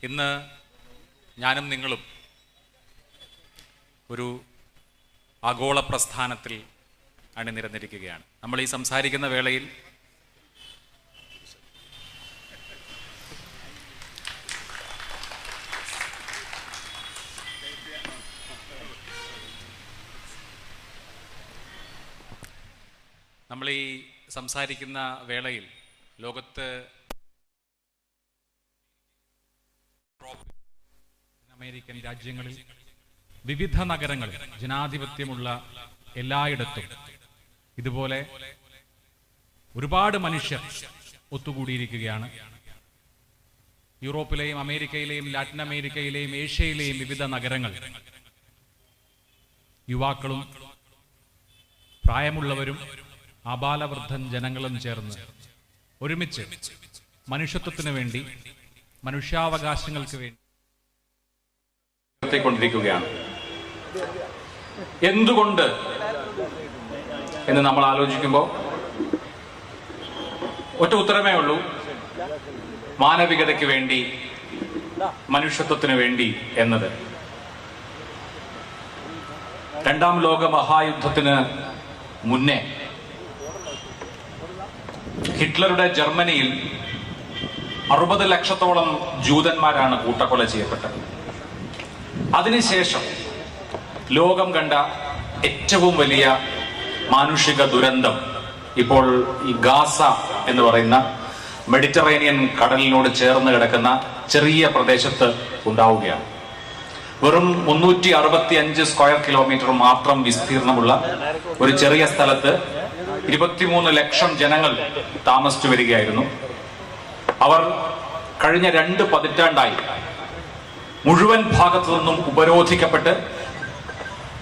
ഇന്ന് ഞാനും നിങ്ങളും ഒരു ആഗോള പ്രസ്ഥാനത്തിൽ അണിനിരന്നിരിക്കുകയാണ്. നമ്മൾ ഈ സംസാരിക്കുന്ന വേളയിൽ ലോകത്ത് അമേരിക്കൻ രാജ്യങ്ങളിൽ വിവിധ നഗരങ്ങളിൽ ജനാധിപത്യമുള്ള എല്ലായിടത്തും ഇതുപോലെ ഒരുപാട് മനുഷ്യർ ഒത്തുകൂടിയിരിക്കുകയാണ്. യൂറോപ്പിലെയും അമേരിക്കയിലെയും ലാറ്റിൻ അമേരിക്കയിലെയും ഏഷ്യയിലെയും വിവിധ നഗരങ്ങൾ യുവാക്കളും പ്രായമുള്ളവരും ആബാലവൃദ്ധൻ ജനങ്ങളും ചേർന്ന് ഒരുമിച്ച് മനുഷ്യത്വത്തിന് വേണ്ടി, മനുഷ്യാവകാശങ്ങൾക്ക് വേണ്ടി കൊണ്ടിരിക്കുകയാണ്. എന്തുകൊണ്ട് എന്ന് നമ്മൾ ആലോചിക്കുമ്പോൾ ഒറ്റ ഉത്തരമേ ഉള്ളൂ: മാനവികതയ്ക്ക് വേണ്ടി, മനുഷ്യത്വത്തിന് വേണ്ടി എന്നത്. രണ്ടാം ലോക മഹായുദ്ധത്തിന് മുന്നേ ഹിറ്റ്ലറുടെ ജർമ്മനിയിൽ 60 ലക്ഷത്തോളം ജൂതന്മാരാണ് കൂട്ടക്കൊല ചെയ്യപ്പെട്ടത്. അതിനുശേഷം ലോകം കണ്ട ഏറ്റവും വലിയ മാനുഷിക ദുരന്തം ഇപ്പോൾ ഈ ഗാസ എന്ന് പറയുന്ന മെഡിറ്ററേനിയൻ കടലിനോട് ചേർന്ന് കിടക്കുന്ന ചെറിയ പ്രദേശത്ത് ഉണ്ടാവുകയാണ്. വെറും 365 സ്ക്വയർ കിലോമീറ്റർ മാത്രം വിസ്തീർണമുള്ള ഒരു ചെറിയ സ്ഥലത്ത് 23 ലക്ഷം ജനങ്ങൾ താമസിച്ചു വരികയായിരുന്നു. അവർ കഴിഞ്ഞ 2 പതിറ്റാണ്ടായി മുഴുവൻ ഭാഗത്തു നിന്നും ഉപരോധിക്കപ്പെട്ട്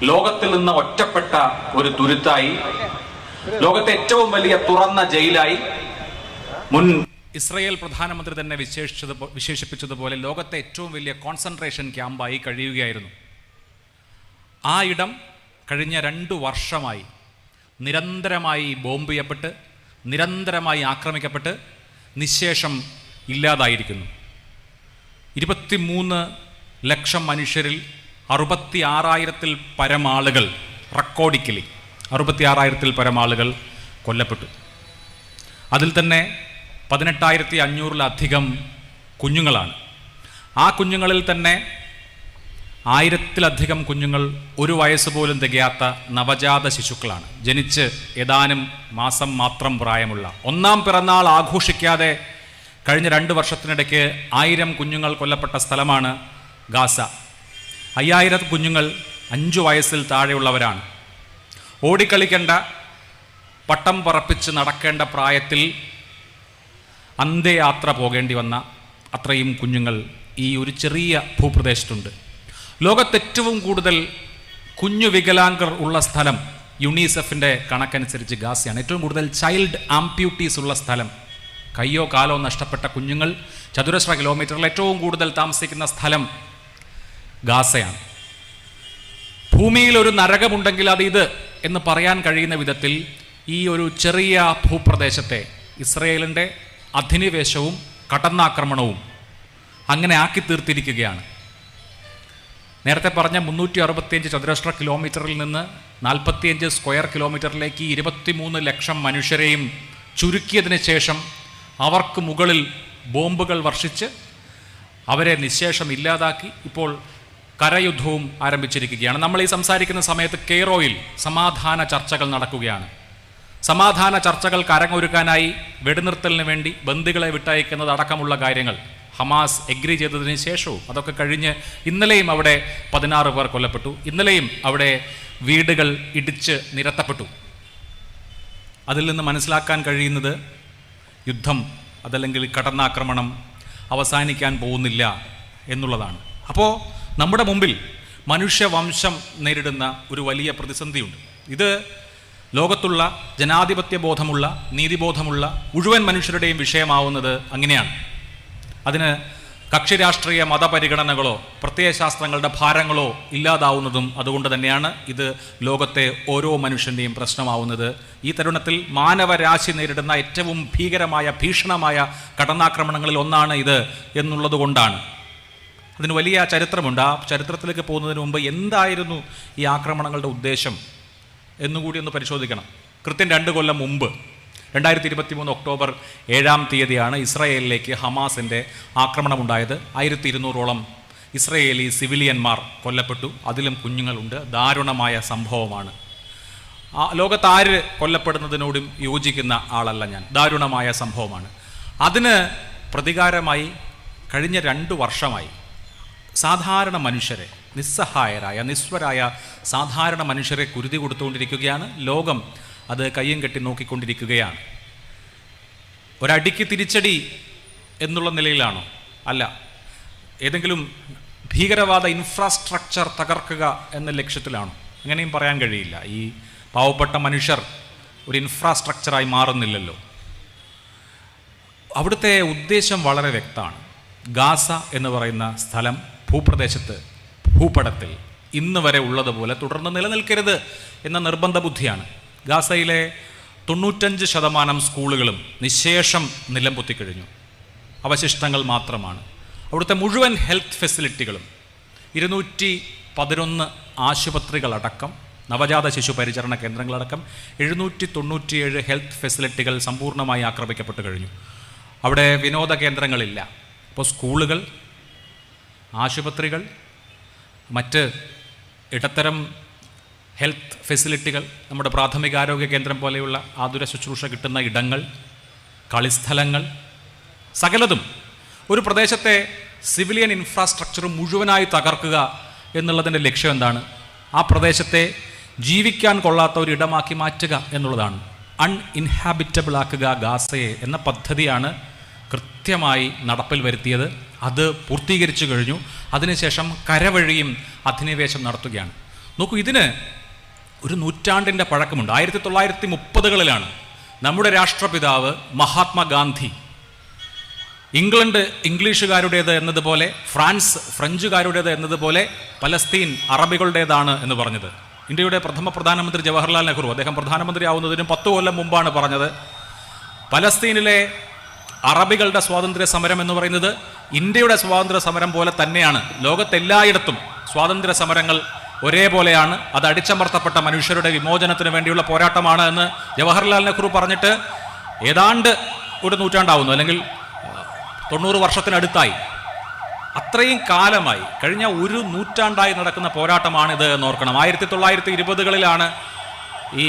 ലോകത്തിൽ നിന്ന് ഒറ്റപ്പെട്ട ഒരു തുരുത്തായി, ലോകത്തെ ഏറ്റവും വലിയ തുറന്ന ജയിലായി, മുൻ ഇസ്രയേൽ പ്രധാനമന്ത്രി തന്നെ വിശേഷിപ്പിച്ചതുപോലെ ലോകത്തെ ഏറ്റവും വലിയ കോൺസെൻട്രേഷൻ ക്യാമ്പായി കഴിയുകയായിരുന്നു. ആ ഇടം കഴിഞ്ഞ 2 വർഷമായി നിരന്തരമായി ബോംബ് ചെയ്യപ്പെട്ട്, നിരന്തരമായി ആക്രമിക്കപ്പെട്ട് നിശേഷം ഇല്ലാതായിരിക്കുന്നു. 23 ലക്ഷം മനുഷ്യരിൽ 66,000-ൽ പരം ആളുകൾ, റെക്കോർഡിക്കലി 66,000-ൽ പരം ആളുകൾ കൊല്ലപ്പെട്ടു. അതിൽ തന്നെ 18,500-ലധികം കുഞ്ഞുങ്ങളാണ്. ആ കുഞ്ഞുങ്ങളിൽ തന്നെ 1000-ലധികം കുഞ്ഞുങ്ങൾ 1 വയസ്സ് പോലും തികയാത്ത നവജാത ശിശുക്കളാണ്. ജനിച്ച് ഏതാനും മാസം മാത്രം പ്രായമുള്ള. 1-ാം പിറന്നാൾ ആഘോഷിക്കാതെ കഴിഞ്ഞ 2 വർഷത്തിനിടയ്ക്ക് 1000 കുഞ്ഞുങ്ങൾ കൊല്ലപ്പെട്ട സ്ഥലമാണ് ഗാസ. 5000 കുഞ്ഞുങ്ങൾ 5 വയസ്സിൽ താഴെയുള്ളവരാണ്. ഓടിക്കളിക്കേണ്ട, പട്ടം പറപ്പിച്ച് നടക്കേണ്ട പ്രായത്തിൽ അന്ത്യയാത്ര പോകേണ്ടി വന്ന അത്രയും കുഞ്ഞുങ്ങൾ ഈ ഒരു ചെറിയ ഭൂപ്രദേശത്തുണ്ട്. ലോകത്തേറ്റവും കൂടുതൽ കുഞ്ഞു വികലാംഗർ ഉള്ള സ്ഥലം യുണിസെഫിൻ്റെ കണക്കനുസരിച്ച് ഗാസയാണ്. ഏറ്റവും കൂടുതൽ ചൈൽഡ് ആംപ്യൂട്ടീസ് ഉള്ള സ്ഥലം, കയ്യോ കാലോ നഷ്ടപ്പെട്ട കുഞ്ഞുങ്ങൾ ചതുരശ്ര കിലോമീറ്ററിൽ ഏറ്റവും കൂടുതൽ താമസിക്കുന്ന സ്ഥലം ഗാസയാണ്. ഭൂമിയിൽ ഒരു നരകമുണ്ടെങ്കിൽ അത് ഇത് എന്ന് പറയാൻ കഴിയുന്ന വിധത്തിൽ ഈ ഒരു ചെറിയ ഭൂപ്രദേശത്തെ ഇസ്രയേലിൻ്റെ അധിനിവേശവും കടന്നാക്രമണവും അങ്ങനെ ആക്കി തീർത്തിരിക്കുകയാണ്. നേരത്തെ പറഞ്ഞ 365 ചതുരശ്ര കിലോമീറ്ററിൽ നിന്ന് 45 സ്ക്വയർ കിലോമീറ്ററിലേക്ക് 23 ലക്ഷം മനുഷ്യരെയും ചുരുക്കിയതിന് ശേഷം അവർക്ക് മുകളിൽ ബോംബുകൾ വർഷിച്ച് അവരെ നിശേഷം ഇല്ലാതാക്കി ഇപ്പോൾ കരയുദ്ധവും ആരംഭിച്ചിരിക്കുകയാണ്. നമ്മൾ ഈ സംസാരിക്കുന്ന സമയത്ത് കെയ്റോയിൽ സമാധാന ചർച്ചകൾ നടക്കുകയാണ്. സമാധാന ചർച്ചകൾക്ക് അരങ്ങൊരുക്കാനായി വെടിനിർത്തലിന് വേണ്ടി ബന്ദികളെ വിട്ടയക്കുന്നത് അടക്കമുള്ള കാര്യങ്ങൾ ഹമാസ് എഗ്രി ചെയ്തതിന് ശേഷവും അതൊക്കെ കഴിഞ്ഞ് ഇന്നലെയും അവിടെ 16 പേർ കൊല്ലപ്പെട്ടു. ഇന്നലെയും അവിടെ വീടുകൾ ഇടിച്ച് നിരത്തപ്പെട്ടു. അതിൽ നിന്ന് മനസ്സിലാക്കാൻ കഴിയുന്നത് യുദ്ധം അതല്ലെങ്കിൽ കടന്നാക്രമണം അവസാനിക്കാൻ പോകുന്നില്ല എന്നുള്ളതാണ്. അപ്പോൾ നമ്മുടെ മുമ്പിൽ മനുഷ്യവംശം നേരിടുന്ന ഒരു വലിയ പ്രതിസന്ധിയുണ്ട്. ഇത് ലോകത്തുള്ള ജനാധിപത്യ ബോധമുള്ള, നീതിബോധമുള്ള മുഴുവൻ മനുഷ്യരുടെയും വിഷയമാവുന്നത് അങ്ങനെയാണ്. അതിന് കക്ഷി രാഷ്ട്രീയ മതപരിഗണനകളോ പ്രത്യയശാസ്ത്രങ്ങളുടെ ഭാരങ്ങളോ ഇല്ലാതാവുന്നതും അതുകൊണ്ട് തന്നെയാണ്. ഇത് ലോകത്തെ ഓരോ മനുഷ്യൻ്റെയും പ്രശ്നമാവുന്നത്. ഈ തരുണത്തിൽ മാനവരാശി നേരിടുന്ന ഏറ്റവും ഭീകരമായ, ഭീഷണമായ കടന്നാക്രമണങ്ങളിൽ ഒന്നാണ് ഇത് എന്നുള്ളത് കൊണ്ടാണ്. അതിന് വലിയ ചരിത്രമുണ്ട്. ആ ചരിത്രത്തിലേക്ക് പോകുന്നതിന് മുമ്പ് എന്തായിരുന്നു ഈ ആക്രമണങ്ങളുടെ ഉദ്ദേശം എന്നുകൂടി ഒന്ന് പരിശോധിക്കണം. കൃത്യം 2 കൊല്ലം മുമ്പ് 2023 ഒക്ടോബർ 7-ാം തീയതിയാണ് ഇസ്രായേലിലേക്ക് ഹമാസിൻ്റെ ആക്രമണമുണ്ടായത്. 1200ഓളം ഇസ്രായേലി സിവിലിയന്മാർ കൊല്ലപ്പെട്ടു, അതിലും കുഞ്ഞുങ്ങളുണ്ട്. ദാരുണമായ സംഭവമാണ്. ലോകത്താര് കൊല്ലപ്പെടുന്നതിനോടും യോജിക്കുന്ന ആളല്ല ഞാൻ. ദാരുണമായ സംഭവമാണ്. അതിന് പ്രതികാരമായി കഴിഞ്ഞ 2 വർഷമായി സാധാരണ മനുഷ്യരെ, നിസ്സഹായരായ നിസ്വരായ സാധാരണ മനുഷ്യരെ കുരുതി കൊടുത്തുകൊണ്ടിരിക്കുകയാണ്. ലോകം അത് കയ്യും കെട്ടി നോക്കിക്കൊണ്ടിരിക്കുകയാണ്. ഒരടിക്ക് തിരിച്ചടി എന്നുള്ള നിലയിലാണോ? അല്ല. ഏതെങ്കിലും ഭീകരവാദ ഇൻഫ്രാസ്ട്രക്ചർ തകർക്കുക എന്ന ലക്ഷ്യത്തിലാണോ? അങ്ങനെയും പറയാൻ കഴിയില്ല. ഈ പാവപ്പെട്ട മനുഷ്യർ ഒരു ഇൻഫ്രാസ്ട്രക്ചറായി മാറുന്നില്ലല്ലോ. അവിടുത്തെ ഉദ്ദേശം വളരെ വ്യക്തമാണ്. ഗാസ എന്ന് പറയുന്ന സ്ഥലം ഭൂപടത്തിൽ ഇന്ന് വരെ ഉള്ളതുപോലെ തുടർന്ന് നിലനിൽക്കരുത് എന്ന നിർബന്ധ ബുദ്ധിയാണ്. ഗാസയിലെ 95% സ്കൂളുകളും നിശേഷം നിലം പൊത്തിക്കഴിഞ്ഞു. അവശിഷ്ടങ്ങൾ മാത്രമാണ്. അവിടുത്തെ മുഴുവൻ ഹെൽത്ത് ഫെസിലിറ്റികളും 211 ആശുപത്രികളടക്കം, നവജാത ശിശു പരിചരണ കേന്ദ്രങ്ങളടക്കം 797 ഹെൽത്ത് ഫെസിലിറ്റികൾ സമ്പൂർണ്ണമായി ആക്രമിക്കപ്പെട്ട് കഴിഞ്ഞു. അവിടെ വിനോദ കേന്ദ്രങ്ങളില്ല. അപ്പോൾ സ്കൂളുകൾ, ആശുപത്രികൾ, മറ്റ് ഇടത്തരം ഹെൽത്ത് ഫെസിലിറ്റികൾ, നമ്മുടെ പ്രാഥമികാരോഗ്യ കേന്ദ്രം പോലെയുള്ള ആതുര ശുശ്രൂഷ കിട്ടുന്ന ഇടങ്ങൾ, കളിസ്ഥലങ്ങൾ, സകലതും ഒരു പ്രദേശത്തെ സിവിലിയൻ ഇൻഫ്രാസ്ട്രക്ചർ മുഴുവനായി തകർക്കുക എന്നുള്ളതിൻ്റെ ലക്ഷ്യം എന്താണ്? ആ പ്രദേശത്തെ ജീവിക്കാൻ കൊള്ളാത്ത ഒരു ഇടമാക്കി മാറ്റുക എന്നുള്ളതാണ്. അൺഇൻഹാബിറ്റബിൾ ആക്കുക ഗാസയെ എന്ന പദ്ധതിയാണ് കൃത്യമായി നടപ്പിൽ വരുത്തിയത്. അത് പൂർത്തീകരിച്ചു കഴിഞ്ഞു. അതിനുശേഷം കരവഴിയും അധിനിവേശം നടത്തുകയാണ്. നോക്കൂ, ഇതിന് ഒരു നൂറ്റാണ്ടിൻ്റെ പഴക്കമുണ്ട്. 1930കളിലാണ് നമ്മുടെ രാഷ്ട്രപിതാവ് മഹാത്മാഗാന്ധി ഇംഗ്ലണ്ട് ഇംഗ്ലീഷുകാരുടേത് എന്നതുപോലെ, ഫ്രാൻസ് ഫ്രഞ്ചുകാരുടേത് എന്നതുപോലെ പലസ്തീൻ അറബികളുടേതാണ് എന്ന് പറഞ്ഞത്. ഇന്ത്യയുടെ പ്രഥമ പ്രധാനമന്ത്രി ജവഹർലാൽ നെഹ്റു, അദ്ദേഹം പ്രധാനമന്ത്രി ആവുന്നതിനും 10 കൊല്ലം മുമ്പാണ് പറഞ്ഞത്, പലസ്തീനിലെ അറബികളുടെ സ്വാതന്ത്ര്യ സമരം എന്ന് പറയുന്നത് ഇന്ത്യയുടെ സ്വാതന്ത്ര്യ സമരം പോലെ തന്നെയാണ്. ലോകത്തെല്ലായിടത്തും സ്വാതന്ത്ര്യ സമരങ്ങൾ ഒരേപോലെയാണ്. അത് അടിച്ചമർത്തപ്പെട്ട മനുഷ്യരുടെ വിമോചനത്തിന് വേണ്ടിയുള്ള പോരാട്ടമാണ് എന്ന് ജവഹർലാൽ നെഹ്റു പറഞ്ഞിട്ട് ഏതാണ്ട് ഒരു നൂറ്റാണ്ടാവുന്നു, അല്ലെങ്കിൽ 90 വർഷത്തിനടുത്തായി. അത്രയും കാലമായി, കഴിഞ്ഞ ഒരു നൂറ്റാണ്ടായി നടക്കുന്ന പോരാട്ടമാണിത് എന്നോർക്കണം. 1920കളിലാണ് ഈ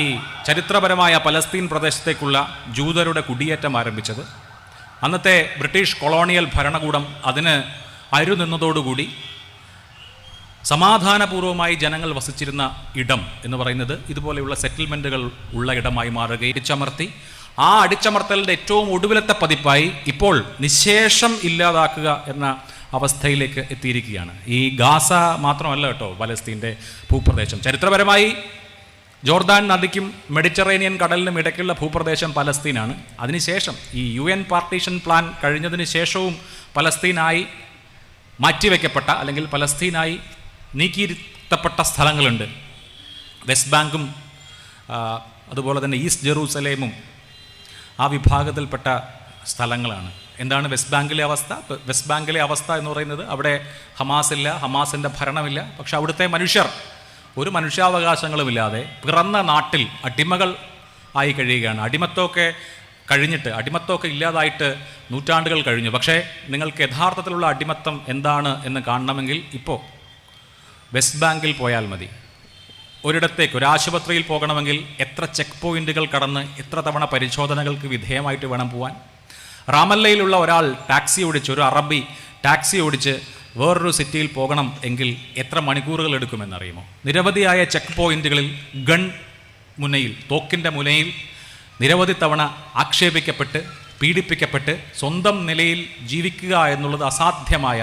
ചരിത്രപരമായ പലസ്തീൻ പ്രദേശത്തേക്കുള്ള ജൂതരുടെ കുടിയേറ്റം ആരംഭിച്ചത്. അന്നത്തെ ബ്രിട്ടീഷ് കൊളോണിയൽ ഭരണകൂടം അതിന് അരുനിന്നതോടുകൂടി സമാധാനപൂർവ്വമായി ജനങ്ങൾ വസിച്ചിരുന്ന ഇടം എന്ന് പറയുന്നത് ഇതുപോലെയുള്ള സെറ്റിൽമെൻറ്റുകൾ ഉള്ള ഇടമായി മാറുകയും അടിച്ചമർത്തി. ആ അടിച്ചമർത്തലിൻ്റെ ഏറ്റവും ഒടുവിലത്തെ പതിപ്പായി ഇപ്പോൾ നിശേഷം ഇല്ലാതാക്കുക എന്ന അവസ്ഥയിലേക്ക് എത്തിയിരിക്കുകയാണ്. ഈ ഗാസ മാത്രമല്ല കേട്ടോ പലസ്തീൻ്റെ ഭൂപ്രദേശം. ചരിത്രപരമായി ജോർദാൻ നദിക്കും മെഡിറ്ററേനിയൻ കടലിനും ഇടയ്ക്കുള്ള ഭൂപ്രദേശം പലസ്തീനാണ്. അതിനുശേഷം ഈ UN പാർട്ടീഷൻ പ്ലാൻ കഴിഞ്ഞതിന് ശേഷവും പലസ്തീനായി മാറ്റിവെക്കപ്പെട്ട, അല്ലെങ്കിൽ പലസ്തീനായി നീക്കിയിരുത്തപ്പെട്ട സ്ഥലങ്ങളുണ്ട്. വെസ്റ്റ് ബാങ്കും അതുപോലെ തന്നെ ഈസ്റ്റ് ജെറൂസലേമും ആ വിഭാഗത്തിൽപ്പെട്ട സ്ഥലങ്ങളാണ്. എന്താണ് വെസ്റ്റ് ബാങ്കിലെ അവസ്ഥ? വെസ്റ്റ് ബാങ്കിലെ അവസ്ഥ എന്ന് പറയുന്നത് അവിടെ ഹമാസില്ല, ഹമാസിൻ്റെ ഭരണമില്ല. പക്ഷെ അവിടുത്തെ മനുഷ്യർ ഒരു മനുഷ്യാവകാശങ്ങളുമില്ലാതെ പിറന്ന നാട്ടിൽ അടിമകൾ ആയി കഴിയുകയാണ്. അടിമത്തമൊക്കെ ഇല്ലാതായിട്ട് നൂറ്റാണ്ടുകൾ കഴിഞ്ഞു. പക്ഷേ നിങ്ങൾക്ക് യഥാർത്ഥത്തിലുള്ള അടിമത്തം എന്താണ് എന്ന് കാണണമെങ്കിൽ ഇപ്പോൾ വെസ്റ്റ് ബാങ്കിൽ പോയാൽ മതി. ഒരിടത്തേക്ക്, ഒരു ആശുപത്രിയിൽ പോകണമെങ്കിൽ എത്ര ചെക്ക് പോയിന്റുകൾ കടന്ന് എത്ര തവണ പരിശോധനകൾക്ക് വിധേയമായിട്ട് വേണം പോകാൻ? റാമല്ലയിലുള്ള ഒരാൾ ഒരു അറബി ടാക്സി ഓടിച്ച് വേറൊരു സിറ്റിയിൽ പോകണം എങ്കിൽ എത്ര മണിക്കൂറുകൾ എടുക്കുമെന്നറിയുമോ? നിരവധിയായ ചെക്ക് പോയിന്റുകളിൽ തോക്കിൻ്റെ മുനയിൽ നിരവധി തവണ ആക്ഷേപിക്കപ്പെട്ട് പീഡിപ്പിക്കപ്പെട്ട് സ്വന്തം നിലയിൽ ജീവിക്കുക എന്നുള്ളത് അസാധ്യമായ,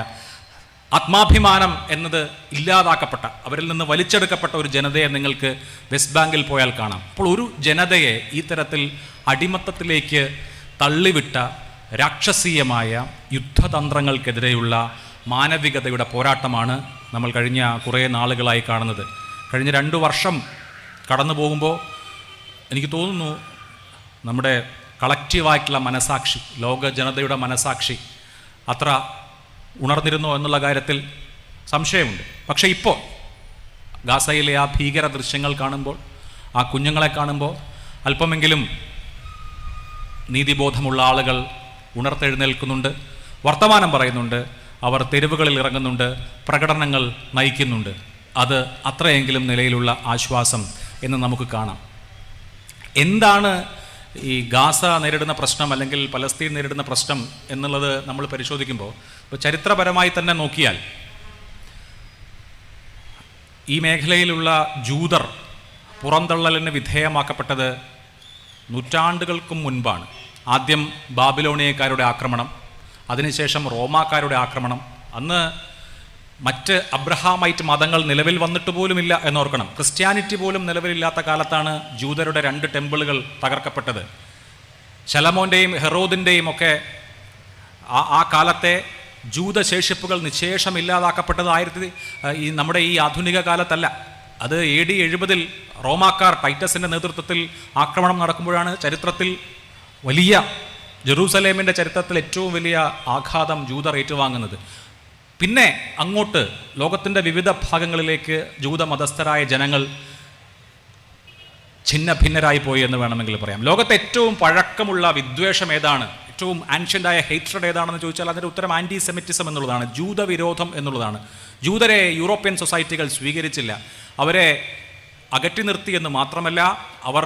ആത്മാഭിമാനം എന്നത് ഇല്ലാതാക്കപ്പെട്ട, അവരിൽ നിന്ന് വലിച്ചെടുക്കപ്പെട്ട ഒരു ജനതയെ നിങ്ങൾക്ക് വെസ്റ്റ് ബാങ്കിൽ പോയാൽ കാണാം. അപ്പോൾ ഒരു ജനതയെ ഈ തരത്തിൽ അടിമത്തത്തിലേക്ക് തള്ളിവിട്ട രാക്ഷസീയമായ യുദ്ധതന്ത്രങ്ങൾക്കെതിരെയുള്ള മാനവികതയുടെ പോരാട്ടമാണ് നമ്മൾ കഴിഞ്ഞ കുറേ നാളുകളായി കാണുന്നത്. കഴിഞ്ഞ 2 വർഷം കടന്നു പോകുമ്പോൾ എനിക്ക് തോന്നുന്നു നമ്മുടെ കളക്റ്റീവായിട്ടുള്ള മനസാക്ഷി, ലോക ജനതയുടെ മനസാക്ഷി അത്ര ഉണർന്നിരുന്നോ എന്നുള്ള കാര്യത്തിൽ സംശയമുണ്ട്. പക്ഷേ ഇപ്പോൾ ഗാസയിലെ ആ ഭീകര ദൃശ്യങ്ങൾ കാണുമ്പോൾ, ആ കുഞ്ഞുങ്ങളെ കാണുമ്പോൾ അല്പമെങ്കിലും നീതിബോധമുള്ള ആളുകൾ ഉണർത്തെഴുന്നേൽക്കുന്നുണ്ട്, വർത്തമാനം പറയുന്നുണ്ട്, അവർ തെരുവുകളിൽ ഇറങ്ങുന്നുണ്ട്, പ്രകടനങ്ങൾ നയിക്കുന്നുണ്ട്. അത് അത്രയെങ്കിലും നിലയിലുള്ള ആശ്വാസം എന്ന് നമുക്ക് കാണാം. എന്താണ് ഈ ഗാസ നേരിടുന്ന പ്രശ്നം അല്ലെങ്കിൽ പലസ്തീൻ നേരിടുന്ന പ്രശ്നം എന്നുള്ളത് നമ്മൾ പരിശോധിക്കുമ്പോൾ, ഇപ്പോൾ ചരിത്രപരമായി തന്നെ നോക്കിയാൽ ഈ മേഖലയിലുള്ള ജൂതർ പുറന്തള്ളലിന് വിധേയമാക്കപ്പെട്ടത് നൂറ്റാണ്ടുകൾക്കും മുൻപാണ്. ആദ്യം ബാബിലോണിയക്കാരുടെ ആക്രമണം, അതിനുശേഷം റോമാക്കാരുടെ ആക്രമണം. അന്ന് മറ്റ് അബ്രഹാമൈറ്റ് മതങ്ങൾ നിലവിൽ വന്നിട്ട് പോലുമില്ല എന്നോർക്കണം. ക്രിസ്ത്യാനിറ്റി പോലും നിലവിലില്ലാത്ത കാലത്താണ് ജൂതരുടെ 2 ടെമ്പിളുകൾ തകർക്കപ്പെട്ടത്. ശലമോൻ്റെയും ഹെറോദിൻ്റെയും ഒക്കെ ആ കാലത്തെ ജൂതശേഷിപ്പുകൾ നിശേഷം ഇല്ലാതാക്കപ്പെട്ടത് നമ്മുടെ ഈ ആധുനിക കാലത്തല്ല. അത് AD 70 റോമാക്കാർ ടൈറ്റസിൻ്റെ നേതൃത്വത്തിൽ ആക്രമണം നടക്കുമ്പോഴാണ് ചരിത്രത്തിൽ വലിയ ജെറൂസലേമിൻ്റെ ചരിത്രത്തിൽ ഏറ്റവും വലിയ ആഘാതം ജൂതർ ഏറ്റുവാങ്ങുന്നത്. പിന്നെ അങ്ങോട്ട് ലോകത്തിൻ്റെ വിവിധ ഭാഗങ്ങളിലേക്ക് ജൂതമതസ്ഥരായ ജനങ്ങൾ ഛിന്ന ഭിന്നരായി പോയി എന്ന് വേണമെങ്കിൽ പറയാം. ലോകത്തെ ഏറ്റവും പഴക്കമുള്ള വിദ്വേഷം ഏതാണ്, ഏറ്റവും ആൻഷ്യൻ്റായ ഹേറ്റ്രഡ് ഏതാണെന്ന് ചോദിച്ചാൽ അതിൻ്റെ ഉത്തരം ആൻറ്റി സെമിറ്റിസം എന്നുള്ളതാണ്, ജൂതവിരോധം എന്നുള്ളതാണ്. ജൂതരെ യൂറോപ്യൻ സൊസൈറ്റികൾ സ്വീകരിച്ചില്ല, അവരെ അകറ്റി നിർത്തി എന്ന് മാത്രമല്ല, അവർ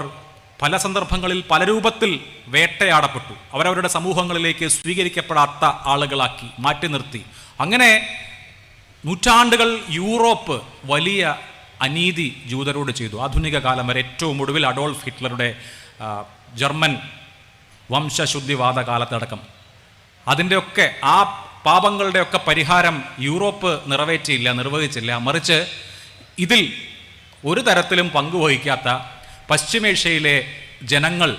പല സന്ദർഭങ്ങളിൽ പല രൂപത്തിൽ വേട്ടയാടപ്പെട്ടു. അവരവരുടെ സമൂഹങ്ങളിലേക്ക് സ്വീകരിക്കപ്പെടാത്ത ആളുകളാക്കി മാറ്റി നിർത്തി. അങ്ങനെ നൂറ്റാണ്ടുകൾ യൂറോപ്പ് വലിയ അനീതി ജൂതരോട് ചെയ്തു. ആധുനിക കാലം വരെ ഏറ്റവും ഒടുവിൽ അഡോൾഫ് ഹിറ്റ്ലറുടെ ജർമ്മൻ വംശശുദ്ധിവാദ കാലത്തടക്കം അതിൻ്റെയൊക്കെ ആ പാപങ്ങളുടെയൊക്കെ പരിഹാരം യൂറോപ്പ് നിർവഹിച്ചില്ല. മറിച്ച് ഇതിൽ ഒരു തരത്തിലും പങ്കുവഹിക്കാത്ത പശ്ചിമേഷ്യയിലെ ജനങ്ങൾ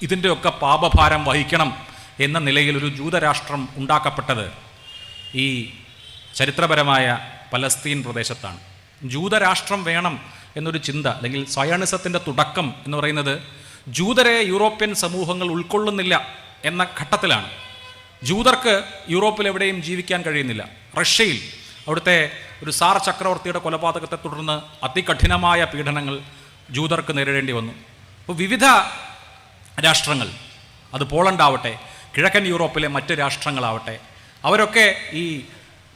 ഇതിൻ്റെയൊക്കെ പാപഭാരം വഹിക്കണം എന്ന നിലയിൽ ഒരു ജൂതരാഷ്ട്രം ഉണ്ടാക്കപ്പെട്ടത് ഈ ചരിത്രപരമായ പലസ്തീൻ പ്രദേശത്താണ്. ജൂതരാഷ്ട്രം വേണം എന്നൊരു ചിന്ത അല്ലെങ്കിൽ സയണിസത്തിൻ്റെ തുടക്കം എന്ന് പറയുന്നത് ജൂതരെ യൂറോപ്യൻ സമൂഹങ്ങൾ ഉൾക്കൊള്ളുന്നില്ല എന്ന ഘട്ടത്തിലാണ്. ജൂതർക്ക് യൂറോപ്പിലെവിടെയും ജീവിക്കാൻ കഴിയുന്നില്ല. റഷ്യയിൽ അവിടുത്തെ ഒരു സാർ ചക്രവർത്തിയുടെ കൊലപാതകത്തെ തുടർന്ന് അതികഠിനമായ പീഡനങ്ങൾ ജൂതർക്ക് നേരിടേണ്ടി വന്നു. അപ്പോൾ വിവിധ രാഷ്ട്രങ്ങൾ, അത് പോളണ്ട് ആവട്ടെ, കിഴക്കൻ യൂറോപ്പിലെ മറ്റ് രാഷ്ട്രങ്ങളാവട്ടെ, അവരൊക്കെ ഈ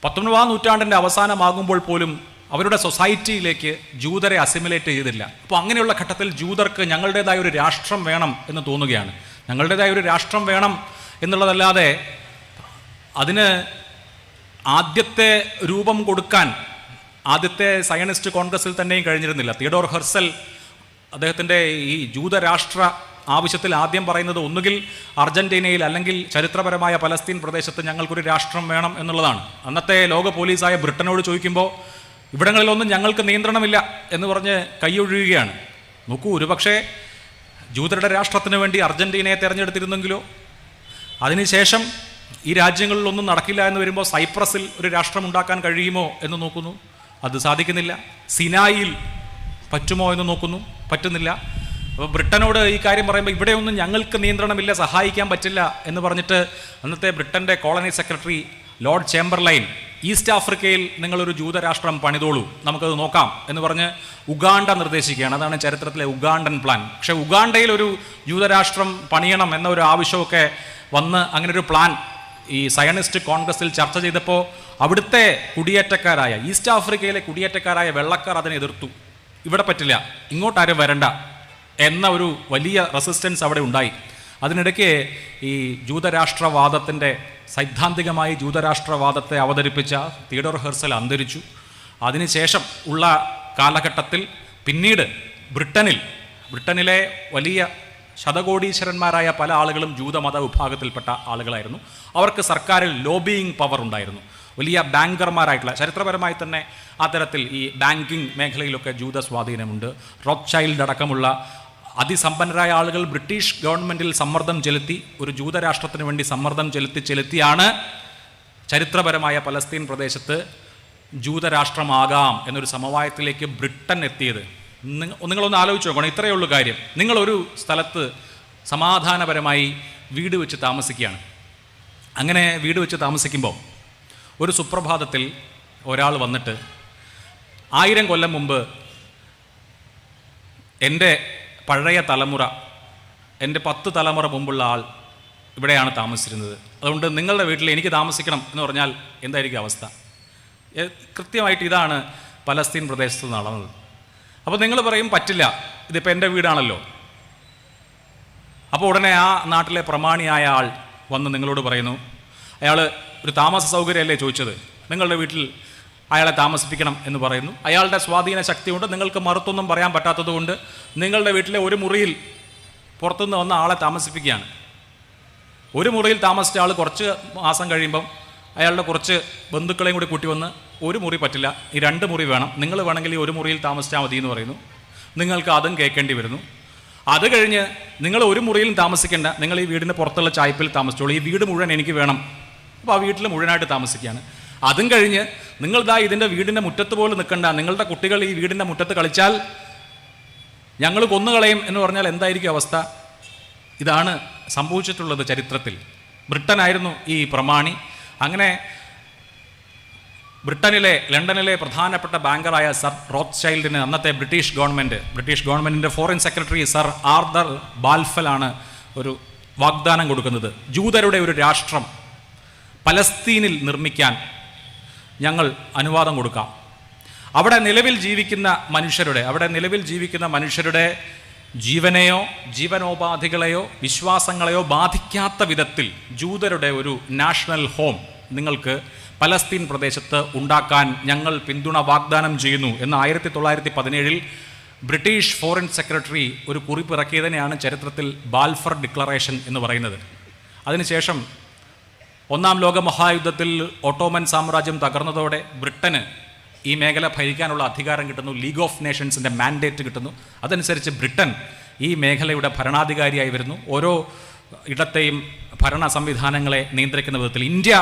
19-ാം നൂറ്റാണ്ടിൻ്റെ അവസാനമാകുമ്പോൾ പോലും അവരുടെ സൊസൈറ്റിയിലേക്ക് ജൂതരെ അസിമിലേറ്റ് ചെയ്തില്ല. അപ്പോൾ അങ്ങനെയുള്ള ഘട്ടത്തിൽ ജൂതർക്ക് ഞങ്ങളുടേതായ ഒരു രാഷ്ട്രം വേണം എന്ന് തോന്നുകയാണ്. ഞങ്ങളുടേതായ ഒരു രാഷ്ട്രം വേണം എന്നുള്ളതല്ലാതെ അതിന് ആദ്യത്തെ രൂപം കൊടുക്കാൻ ആദ്യത്തെ സയനിസ്റ്റ് കോൺഗ്രസിൽ തന്നെയും കഴിഞ്ഞിരുന്നില്ല. തിയഡോർ ഹെർസൽ അദ്ദേഹത്തിൻ്റെ ഈ ജൂതരാഷ്ട്ര ആവശ്യത്തിൽ ആദ്യം പറയുന്നത് ഒന്നുകിൽ അർജന്റീനയിൽ അല്ലെങ്കിൽ ചരിത്രപരമായ പലസ്തീൻ പ്രദേശത്ത് ഞങ്ങൾക്കൊരു രാഷ്ട്രം വേണം എന്നുള്ളതാണ്. അന്നത്തെ ലോക പോലീസായ ബ്രിട്ടനോട് ചോദിക്കുമ്പോൾ ഇവിടങ്ങളിലൊന്നും ഞങ്ങൾക്ക് നിയന്ത്രണമില്ല എന്ന് പറഞ്ഞ് കൈയൊഴിയുകയാണ്. നോക്കൂ, ഒരുപക്ഷെ ജൂതരുടെ രാഷ്ട്രത്തിന് വേണ്ടി അർജന്റീനയെ തിരഞ്ഞെടുത്തിരുന്നെങ്കിലോ, അതിനുശേഷം ഈ രാജ്യങ്ങളിലൊന്നും നടക്കില്ല എന്ന് വരുമ്പോൾ സൈപ്രസിൽ ഒരു രാഷ്ട്രം ഉണ്ടാക്കാൻ കഴിയുമോ എന്ന് നോക്കുന്നു, അത് സാധിക്കുന്നില്ല. സിനായിൽ പറ്റുമോ എന്ന് നോക്കുന്നു, പറ്റുന്നില്ല. അപ്പോൾ ബ്രിട്ടനോട് ഈ കാര്യം പറയുമ്പോൾ ഇവിടെയൊന്നും ഞങ്ങൾക്ക് നിയന്ത്രണമില്ല, സഹായിക്കാൻ പറ്റില്ല എന്ന് പറഞ്ഞിട്ട് അന്നത്തെ ബ്രിട്ടൻ്റെ colony secretary lord Chamberlain east ആഫ്രിക്കയിൽ നിങ്ങളൊരു ജൂതരാഷ്ട്രം പണിതോളൂ, നമുക്കത് നോക്കാം എന്ന് പറഞ്ഞ് ഉഗാണ്ട നിർദ്ദേശിക്കുകയാണ്. അതാണ് ചരിത്രത്തിലെ ഉഗാണ്ടൻ പ്ലാൻ. പക്ഷേ ഉഗാണ്ടയിൽ ഒരു ജൂതരാഷ്ട്രം പണിയണം എന്ന ഒരു ആവശ്യമൊക്കെ വന്ന് അങ്ങനെ ഒരു പ്ലാൻ ഈ സയനിസ്റ്റ് കോൺഗ്രസിൽ ചർച്ച ചെയ്തപ്പോൾ അവിടുത്തെ കുടിയേറ്റക്കാരായ ഈസ്റ്റ് ആഫ്രിക്കയിലെ കുടിയേറ്റക്കാരായ വെള്ളക്കാർ അതിനെ എതിർത്തു. ഇവിടെ പറ്റില്ല, ഇങ്ങോട്ടാരും വരണ്ട എന്ന ഒരു വലിയ റെസിസ്റ്റൻസ് അവിടെ ഉണ്ടായി. അതിനിടയ്ക്ക് ഈ ജൂതരാഷ്ട്രവാദത്തിൻ്റെ സൈദ്ധാന്തികമായി ജൂതരാഷ്ട്രവാദത്തെ അവതരിപ്പിച്ച തിയഡോർ ഹെർസൽ അന്തരിച്ചു. അതിനുശേഷം ഉള്ള കാലഘട്ടത്തിൽ പിന്നീട് ബ്രിട്ടനിലെ വലിയ ശതകോടീശ്വരന്മാരായ പല ആളുകളും ജൂതമത വിഭാഗത്തിൽപ്പെട്ട ആളുകളായിരുന്നു. അവർക്ക് സർക്കാരിൽ ലോബിയിങ് പവർ ഉണ്ടായിരുന്നു. വലിയ ബാങ്കർമാരായിട്ടുള്ള, ചരിത്രപരമായി തന്നെ അത്തരത്തിൽ ഈ ബാങ്കിങ് മേഖലയിലൊക്കെ ജൂത സ്വാധീനമുണ്ട്. റോത്ത്ചൈൽഡ് അടക്കമുള്ള അതിസമ്പന്നരായ ആളുകൾ ബ്രിട്ടീഷ് ഗവൺമെൻറ്റിൽ സമ്മർദ്ദം ചെലുത്തി, ഒരു ജൂതരാഷ്ട്രത്തിന് വേണ്ടി സമ്മർദ്ദം ചെലുത്തിയാണ് ചരിത്രപരമായ പലസ്തീൻ പ്രദേശത്ത് ജൂതരാഷ്ട്രമാകാം എന്നൊരു സമവായത്തിലേക്ക് ബ്രിട്ടൻ എത്തിയത്. നിങ്ങളൊന്ന് ആലോചിച്ച് നോക്കണം, ഇത്രയേ ഉള്ളൂ കാര്യം. നിങ്ങളൊരു സ്ഥലത്ത് സമാധാനപരമായി വീട് വെച്ച് താമസിക്കുകയാണ്. അങ്ങനെ വീട് വെച്ച് താമസിക്കുമ്പോൾ ഒരു സുപ്രഭാതത്തിൽ ഒരാൾ വന്നിട്ട് 1000 കൊല്ലം മുമ്പ് എൻ്റെ പഴയ തലമുറ, എൻ്റെ 10 തലമുറ മുമ്പുള്ള ആൾ ഇവിടെയാണ് താമസിച്ചിരുന്നത്, അതുകൊണ്ട് നിങ്ങളുടെ വീട്ടിൽ എനിക്ക് താമസിക്കണം എന്ന് പറഞ്ഞാൽ എന്തായിരിക്കും അവസ്ഥ? കൃത്യമായിട്ട് ഇതാണ് പലസ്തീൻ പ്രദേശത്ത് നടന്നത്. അപ്പോൾ നിങ്ങൾ പറയും പറ്റില്ല, ഇതിപ്പോൾ എൻ്റെ വീടാണല്ലോ. അപ്പോൾ ഉടനെ ആ നാട്ടിലെ പ്രമാണിയായ ആൾ വന്ന് നിങ്ങളോട് പറയുന്നു, അയാൾ ഒരു താമസ സൗകര്യമല്ലേ ചോദിച്ചത്, നിങ്ങളുടെ വീട്ടിൽ അയാളെ താമസിപ്പിക്കണം എന്ന് പറയുന്നു. അയാളുടെ സ്വാധീന ശക്തി കൊണ്ട് നിങ്ങൾക്ക് മറുത്തൊന്നും പറയാൻ പറ്റാത്തത് കൊണ്ട് നിങ്ങളുടെ വീട്ടിലെ ഒരു മുറിയിൽ പുറത്തുനിന്ന് വന്ന ആളെ താമസിപ്പിക്കുകയാണ്. ഒരു മുറിയിൽ താമസിച്ച ആൾ കുറച്ച് മാസം കഴിയുമ്പം അയാളുടെ കുറച്ച് ബന്ധുക്കളെയും കൂടി കൂട്ടി വന്ന് ഒരു മുറി പറ്റില്ല, ഈ 2 മുറി വേണം, നിങ്ങൾ വേണമെങ്കിൽ ഈ ഒരു മുറിയിൽ താമസിച്ചാൽ മതി എന്ന് പറയുന്നു. നിങ്ങൾക്ക് അതും കേൾക്കേണ്ടി വരുന്നു. അത് കഴിഞ്ഞ് നിങ്ങൾ ഒരു മുറിയിലും താമസിക്കേണ്ട, നിങ്ങൾ ഈ വീടിൻ്റെ പുറത്തുള്ള ചായ്പിൽ താമസിച്ചോളൂ, ഈ വീട് മുഴുവൻ എനിക്ക് വേണം. അപ്പോൾ ആ വീട്ടിൽ മുഴുവനായിട്ട് താമസിക്കുകയാണ്. അതും കഴിഞ്ഞ് നിങ്ങളിതാ ഇതിൻ്റെ വീടിൻ്റെ മുറ്റത്ത് പോലും നിൽക്കണ്ട, നിങ്ങളുടെ കുട്ടികൾ ഈ വീടിൻ്റെ മുറ്റത്ത് കളിച്ചാൽ ഞങ്ങൾ കൊന്നുകളയും എന്ന് പറഞ്ഞാൽ എന്തായിരിക്കും അവസ്ഥ? ഇതാണ് സംഭവിച്ചിട്ടുള്ളത് ചരിത്രത്തിൽ. ബ്രിട്ടനായിരുന്നു ഈ പ്രമാണി. അങ്ങനെ ലണ്ടനിലെ പ്രധാനപ്പെട്ട ബാങ്കറായ സർ റോത്ത്ചൈൽഡിന് അന്നത്തെ ബ്രിട്ടീഷ് ഗവൺമെൻറ്റിൻ്റെ ഫോറിൻ സെക്രട്ടറി സർ ആർതർ ബാൽഫലാണ് ഒരു വാഗ്ദാനം കൊടുക്കുന്നത്. ജൂതരുടെ ഒരു രാഷ്ട്രം പലസ്തീനിൽ നിർമ്മിക്കാൻ ഞങ്ങൾ അനുവാദം കൊടുക്കാം. അവിടെ നിലവിൽ ജീവിക്കുന്ന മനുഷ്യരുടെ ജീവനെയോ ജീവനോപാധികളെയോ വിശ്വാസങ്ങളെയോ ബാധിക്കാത്ത വിധത്തിൽ ജൂതരുടെ ഒരു നാഷണൽ ഹോം നിങ്ങൾക്ക് പലസ്തീൻ പ്രദേശത്ത് ഉണ്ടാക്കാൻ ഞങ്ങൾ പിന്തുണ വാഗ്ദാനം ചെയ്യുന്നു എന്ന് 1917 ബ്രിട്ടീഷ് ഫോറിൻ സെക്രട്ടറി ഒരു കുറിപ്പ് ഇറക്കിയതിനെയാണ് ചരിത്രത്തിൽ ബാൽഫർ ഡിക്ലറേഷൻ എന്ന് പറയുന്നത്. അതിനുശേഷം 1-ാം ലോക മഹായുദ്ധത്തിൽ ഒട്ടോമൻ സാമ്രാജ്യം തകർന്നതോടെ ബ്രിട്ടന് ഈ മേഖല ഭരിക്കാനുള്ള അധികാരം കിട്ടുന്നു, ലീഗ് ഓഫ് നേഷൻസിൻ്റെ മാൻഡേറ്റ് കിട്ടുന്നു. അതനുസരിച്ച് ബ്രിട്ടൻ ഈ മേഖലയുടെ ഭരണാധികാരിയായി വരുന്നു. ഓരോ ഇടത്തെയും ഭരണ സംവിധാനങ്ങളെ നിയന്ത്രിക്കുന്ന വിധത്തിൽ. ഇന്ത്യ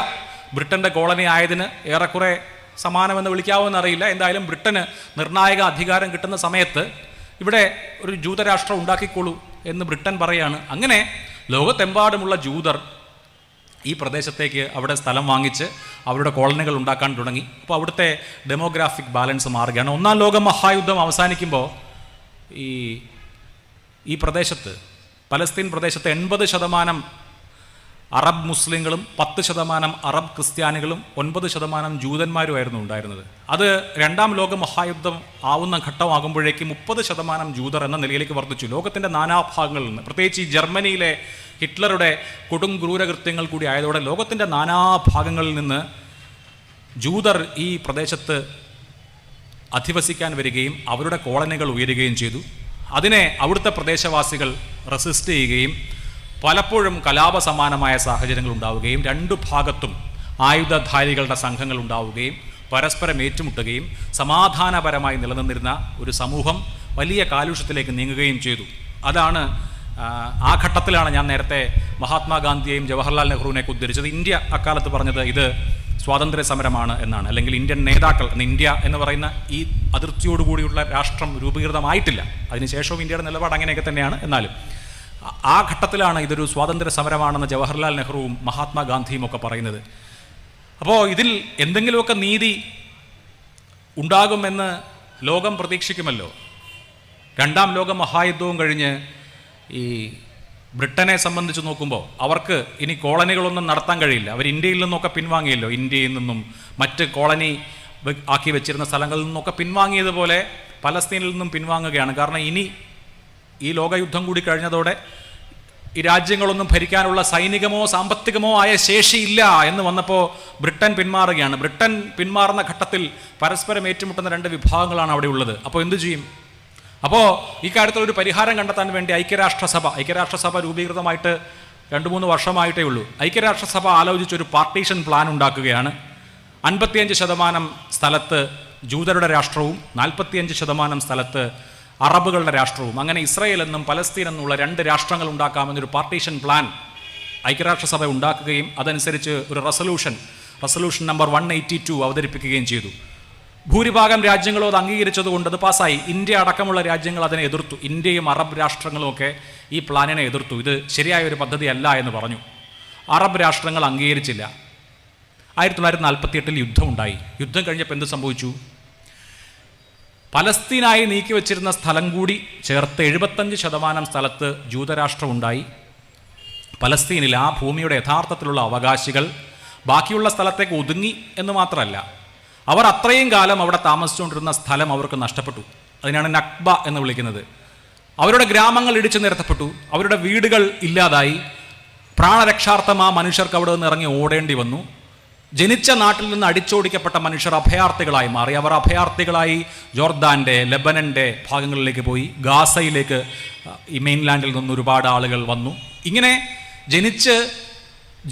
ബ്രിട്ടൻ്റെ കോളനി ആയതിന് ഏറെക്കുറെ സമാനമെന്ന് വിളിക്കാവുമെന്നറിയില്ല. എന്തായാലും ബ്രിട്ടന് നിർണായക അധികാരം കിട്ടുന്ന സമയത്ത് ഇവിടെ ഒരു ജൂതരാഷ്ട്രം ഉണ്ടാക്കിക്കോളൂ എന്ന് ബ്രിട്ടൻ പറയാണ്. അങ്ങനെ ലോകത്തെമ്പാടുമുള്ള ജൂതർ ഈ പ്രദേശത്തേക്ക് അവിടെ സ്ഥലം വാങ്ങിച്ച് അവരുടെ കോളനികൾ ഉണ്ടാക്കാൻ തുടങ്ങി. അപ്പോൾ അവിടുത്തെ ഡെമോഗ്രാഫിക് ബാലൻസ് മാറുകയാണ്. 1-ാം ലോക മഹായുദ്ധം അവസാനിക്കുമ്പോൾ ഈ പ്രദേശത്ത്, പലസ്തീൻ പ്രദേശത്ത് 80% അറബ് മുസ്ലിങ്ങളും 10% അറബ് ക്രിസ്ത്യാനികളും 9% ജൂതന്മാരുമായിരുന്നു ഉണ്ടായിരുന്നത്. അത് 2-ാം ലോക മഹായുദ്ധം ആവുന്ന ഘട്ടമാകുമ്പോഴേക്കും 30% ജൂതർ എന്ന നിലയിലേക്ക് വർദ്ധിച്ചു. ലോകത്തിൻ്റെ നാനാഭാഗങ്ങളിൽ നിന്ന്, പ്രത്യേകിച്ച് ഈ ജർമ്മനിയിലെ ഹിറ്റ്ലറുടെ കൊടും ക്രൂരകൃത്യങ്ങൾ കൂടി ആയതോടെ ലോകത്തിൻ്റെ നാനാഭാഗങ്ങളിൽ നിന്ന് ജൂതർ ഈ പ്രദേശത്ത് അധിവസിക്കാൻ വരികയും അവരുടെ കോളനികൾ ഉയരുകയും ചെയ്തു. അതിനെ അവിടുത്തെ പ്രദേശവാസികൾ റെസിസ്റ്റ് ചെയ്യുകയും പലപ്പോഴും കലാപസമാനമായ സാഹചര്യങ്ങൾ ഉണ്ടാവുകയും 2 ഭാഗത്തും ആയുധധാരികളുടെ സംഘങ്ങൾ ഉണ്ടാവുകയും പരസ്പരം ഏറ്റുമുട്ടുകയും സമാധാനപരമായി നിലനിന്നിരുന്ന ഒരു സമൂഹം വലിയ കാലുഷ്യത്തിലേക്ക് നീങ്ങുകയും ചെയ്തു. അതാണ് ആ ഘട്ടത്തിലാണ് ഞാൻ നേരത്തെ മഹാത്മാഗാന്ധിയെയും ജവഹർലാൽ നെഹ്റുവിനെയൊക്കെ ഉദ്ധരിച്ചത്. ഇന്ത്യ അക്കാലത്ത് പറഞ്ഞത് ഇത് സ്വാതന്ത്ര്യ സമരമാണ് എന്നാണ്. അല്ലെങ്കിൽ ഇന്ത്യൻ നേതാക്കൾ, ഇന്ത്യ എന്ന് പറയുന്ന ഈ അതിർത്തിയോടുകൂടിയുള്ള രാഷ്ട്രം രൂപീകൃതമായിട്ടില്ല. അതിനുശേഷവും ഇന്ത്യയുടെ നിലപാട് അങ്ങനെയൊക്കെ തന്നെയാണ്. എന്നാലും ആ ഘട്ടത്തിലാണ് ഇതൊരു സ്വാതന്ത്ര്യ സമരമാണെന്ന് ജവഹർലാൽ നെഹ്റുവും മഹാത്മാഗാന്ധിയും ഒക്കെ പറയുന്നത്. അപ്പോൾ ഇതിൽ എന്തെങ്കിലുമൊക്കെ നീതി ഉണ്ടാകുമെന്ന് ലോകം പ്രതീക്ഷിക്കുമല്ലോ. 2-ാം ലോക മഹായുദ്ധവും കഴിഞ്ഞ് ഈ ബ്രിട്ടനെ സംബന്ധിച്ച് നോക്കുമ്പോൾ അവർക്ക് ഇനി കോളനികളൊന്നും നടത്താൻ കഴിയില്ല. അവർ ഇന്ത്യയിൽ നിന്നൊക്കെ പിൻവാങ്ങിയല്ലോ. ഇന്ത്യയിൽ നിന്നും മറ്റ് കോളനി ആക്കി വെച്ചിരുന്ന സ്ഥലങ്ങളിൽ നിന്നൊക്കെ പിൻവാങ്ങിയതുപോലെ പലസ്തീനിൽ നിന്നും പിൻവാങ്ങുകയാണ്. കാരണം ഇനി ഈ ലോകയുദ്ധം കൂടി കഴിഞ്ഞതോടെ ഈ രാജ്യങ്ങളൊന്നും ഭരിക്കാനുള്ള സൈനികമോ സാമ്പത്തികമോ ആയ ശേഷിയില്ല എന്ന് വന്നപ്പോൾ ബ്രിട്ടൻ പിന്മാറുകയാണ്. ബ്രിട്ടൻ പിന്മാറുന്ന ഘട്ടത്തിൽ പരസ്പരം ഏറ്റുമുട്ടുന്ന 2 വിഭാഗങ്ങളാണ് അവിടെ ഉള്ളത്. അപ്പോൾ എന്തു ചെയ്യും? അപ്പോൾ ഈ കാര്യത്തിൽ ഒരു പരിഹാരം കണ്ടെത്താൻ വേണ്ടി ഐക്യരാഷ്ട്രസഭ രൂപീകൃതമായിട്ട് 2-3 വർഷമായിട്ടേ ഉള്ളൂ. ഐക്യരാഷ്ട്രസഭ ആലോചിച്ചൊരു പാർട്ടീഷൻ പ്ലാൻ ഉണ്ടാക്കുകയാണ്. 55% സ്ഥലത്ത് ജൂതരുടെ രാഷ്ട്രവും 45% സ്ഥലത്ത് അറബുകളുടെ രാഷ്ട്രവും, അങ്ങനെ ഇസ്രയേൽ എന്നും പലസ്തീൻ എന്നുള്ള 2 രാഷ്ട്രങ്ങൾ ഉണ്ടാക്കാമെന്നൊരു പാർട്ടീഷൻ പ്ലാൻ ഐക്യരാഷ്ട്രസഭ ഉണ്ടാക്കുകയും അതനുസരിച്ച് ഒരു റെസൊല്യൂഷൻ നമ്പർ 182 അവതരിപ്പിക്കുകയും ചെയ്തു. ഭൂരിഭാഗം രാജ്യങ്ങളും അത് അംഗീകരിച്ചതുകൊണ്ട് അത് പാസ്സായി. ഇന്ത്യ അടക്കമുള്ള രാജ്യങ്ങൾ അതിനെ എതിർത്തു. ഇന്ത്യയും അറബ് രാഷ്ട്രങ്ങളും ഒക്കെ ഈ പ്ലാനിനെ എതിർത്തു. ഇത് ശരിയായ ഒരു പദ്ധതിയല്ല എന്ന് പറഞ്ഞു. അറബ് രാഷ്ട്രങ്ങൾ അംഗീകരിച്ചില്ല. 1948 യുദ്ധമുണ്ടായി. യുദ്ധം കഴിഞ്ഞപ്പോൾ എന്ത് സംഭവിച്ചു? പലസ്തീനായി നീക്കിവെച്ചിരുന്ന സ്ഥലം കൂടി ചേർത്ത് 75% സ്ഥലത്ത് ജൂതരാഷ്ട്രമുണ്ടായി. പലസ്തീനിൽ ആ ഭൂമിയുടെ യഥാർത്ഥത്തിലുള്ള അവകാശികൾ ബാക്കിയുള്ള സ്ഥലത്തേക്ക് ഒതുങ്ങി എന്ന് മാത്രമല്ല, അവർ അത്രയും കാലം അവിടെ താമസിച്ചുകൊണ്ടിരുന്ന സ്ഥലം അവർക്ക് നഷ്ടപ്പെട്ടു. അതിനാണ് നക്ബ എന്ന് വിളിക്കുന്നത്. അവരുടെ ഗ്രാമങ്ങൾ ഇടിച്ചു നിരത്തപ്പെട്ടു, അവരുടെ വീടുകൾ ഇല്ലാതായി. പ്രാണരക്ഷാർത്ഥം ആ മനുഷ്യർക്ക് അവിടെ നിന്ന് ഇറങ്ങി ഓടേണ്ടി വന്നു. ജനിച്ച നാട്ടിൽ നിന്ന് അടിച്ചോടിക്കപ്പെട്ട മനുഷ്യർ അഭയാർത്ഥികളായി മാറി. അവർ അഭയാർത്ഥികളായി ജോർദാൻ്റെ, ലെബനൻ്റെ ഭാഗങ്ങളിലേക്ക് പോയി. ഗാസയിലേക്ക് ഈ മെയിൻലാൻഡിൽ നിന്ന് ഒരുപാട് ആളുകൾ വന്നു. ഇങ്ങനെ ജനിച്ച്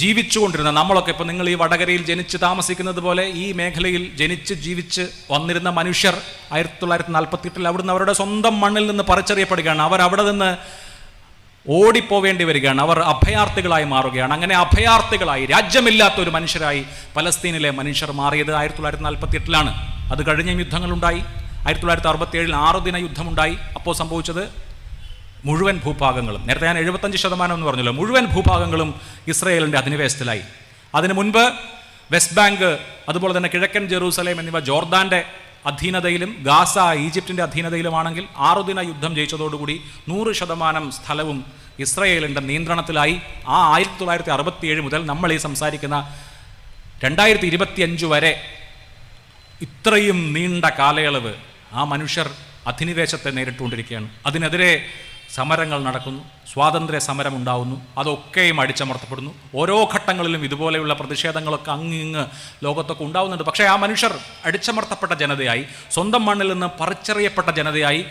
ജീവിച്ചുകൊണ്ടിരുന്ന നമ്മളൊക്കെ, ഇപ്പോൾ നിങ്ങൾ ഈ വടകരയിൽ ജനിച്ച് താമസിക്കുന്നത് പോലെ ഈ മേഖലയിൽ ജനിച്ച് ജീവിച്ച് വന്നിരുന്ന മനുഷ്യർ 1948 അവിടുന്ന് അവരുടെ സ്വന്തം മണ്ണിൽ നിന്ന് പറിച്ചറിയപ്പെടുകയാണ്. അവർ അവിടെ നിന്ന് ഓടിപ്പോവേണ്ടി വരികയാണ്. അവർ അഭയാർത്ഥികളായി മാറുകയാണ്. അങ്ങനെ അഭയാർത്ഥികളായി, രാജ്യമില്ലാത്ത ഒരു മനുഷ്യരായി പലസ്തീനിലെ മനുഷ്യർ മാറിയത് 1948 അത് കഴിഞ്ഞ യുദ്ധങ്ങളുണ്ടായി. 1967 6 ദിന യുദ്ധമുണ്ടായി. അപ്പോൾ സംഭവിച്ചത് മുഴുവൻ ഭൂഭാഗങ്ങളും, നേരത്തെ ഞാൻ 75% എന്ന് പറഞ്ഞല്ലോ, മുഴുവൻ ഭൂഭാഗങ്ങളും ഇസ്രയേലിൻ്റെ അധിനിവേശത്തിലായി. അതിനു മുൻപ് വെസ്റ്റ് ബാങ്ക്, അതുപോലെ തന്നെ കിഴക്കൻ ജെറൂസലേം എന്നിവ ജോർദാൻ്റെ അധീനതയിലും ഗാസ ഈജിപ്തിൻ്റെ അധീനതയിലുമാണെങ്കിൽ 6 ദിന യുദ്ധം ജയിച്ചതോടുകൂടി 100% സ്ഥലവും ഇസ്രയേലിൻ്റെ നിയന്ത്രണത്തിലായി. ആ 1967 മുതൽ നമ്മൾ ഈ സംസാരിക്കുന്ന 2025 വരെ ഇത്രയും നീണ്ട കാലയളവ് ആ മനുഷ്യർ അധിനിവേശത്തെ നേരിട്ടുകൊണ്ടിരിക്കുകയാണ്. അതിനെതിരെ സമരങ്ങൾ നടക്കുന്നു, സ്വാതന്ത്ര്യ സമരം ഉണ്ടാവുന്നു, അതൊക്കെയും അടിച്ചമർത്തപ്പെടുന്നു. ഓരോ ഘട്ടങ്ങളിലും ഇതുപോലെയുള്ള പ്രതിഷേധങ്ങളൊക്കെ അങ്ങിങ്ങ് ലോകത്തൊക്കെ ഉണ്ടാവുന്നുണ്ട്. പക്ഷേ ആ മനുഷ്യർ അടിച്ചമർത്തപ്പെട്ട ജനതയായി, സ്വന്തം മണ്ണിൽ നിന്ന് പറിച്ചെറിയപ്പെട്ട ജനതയായി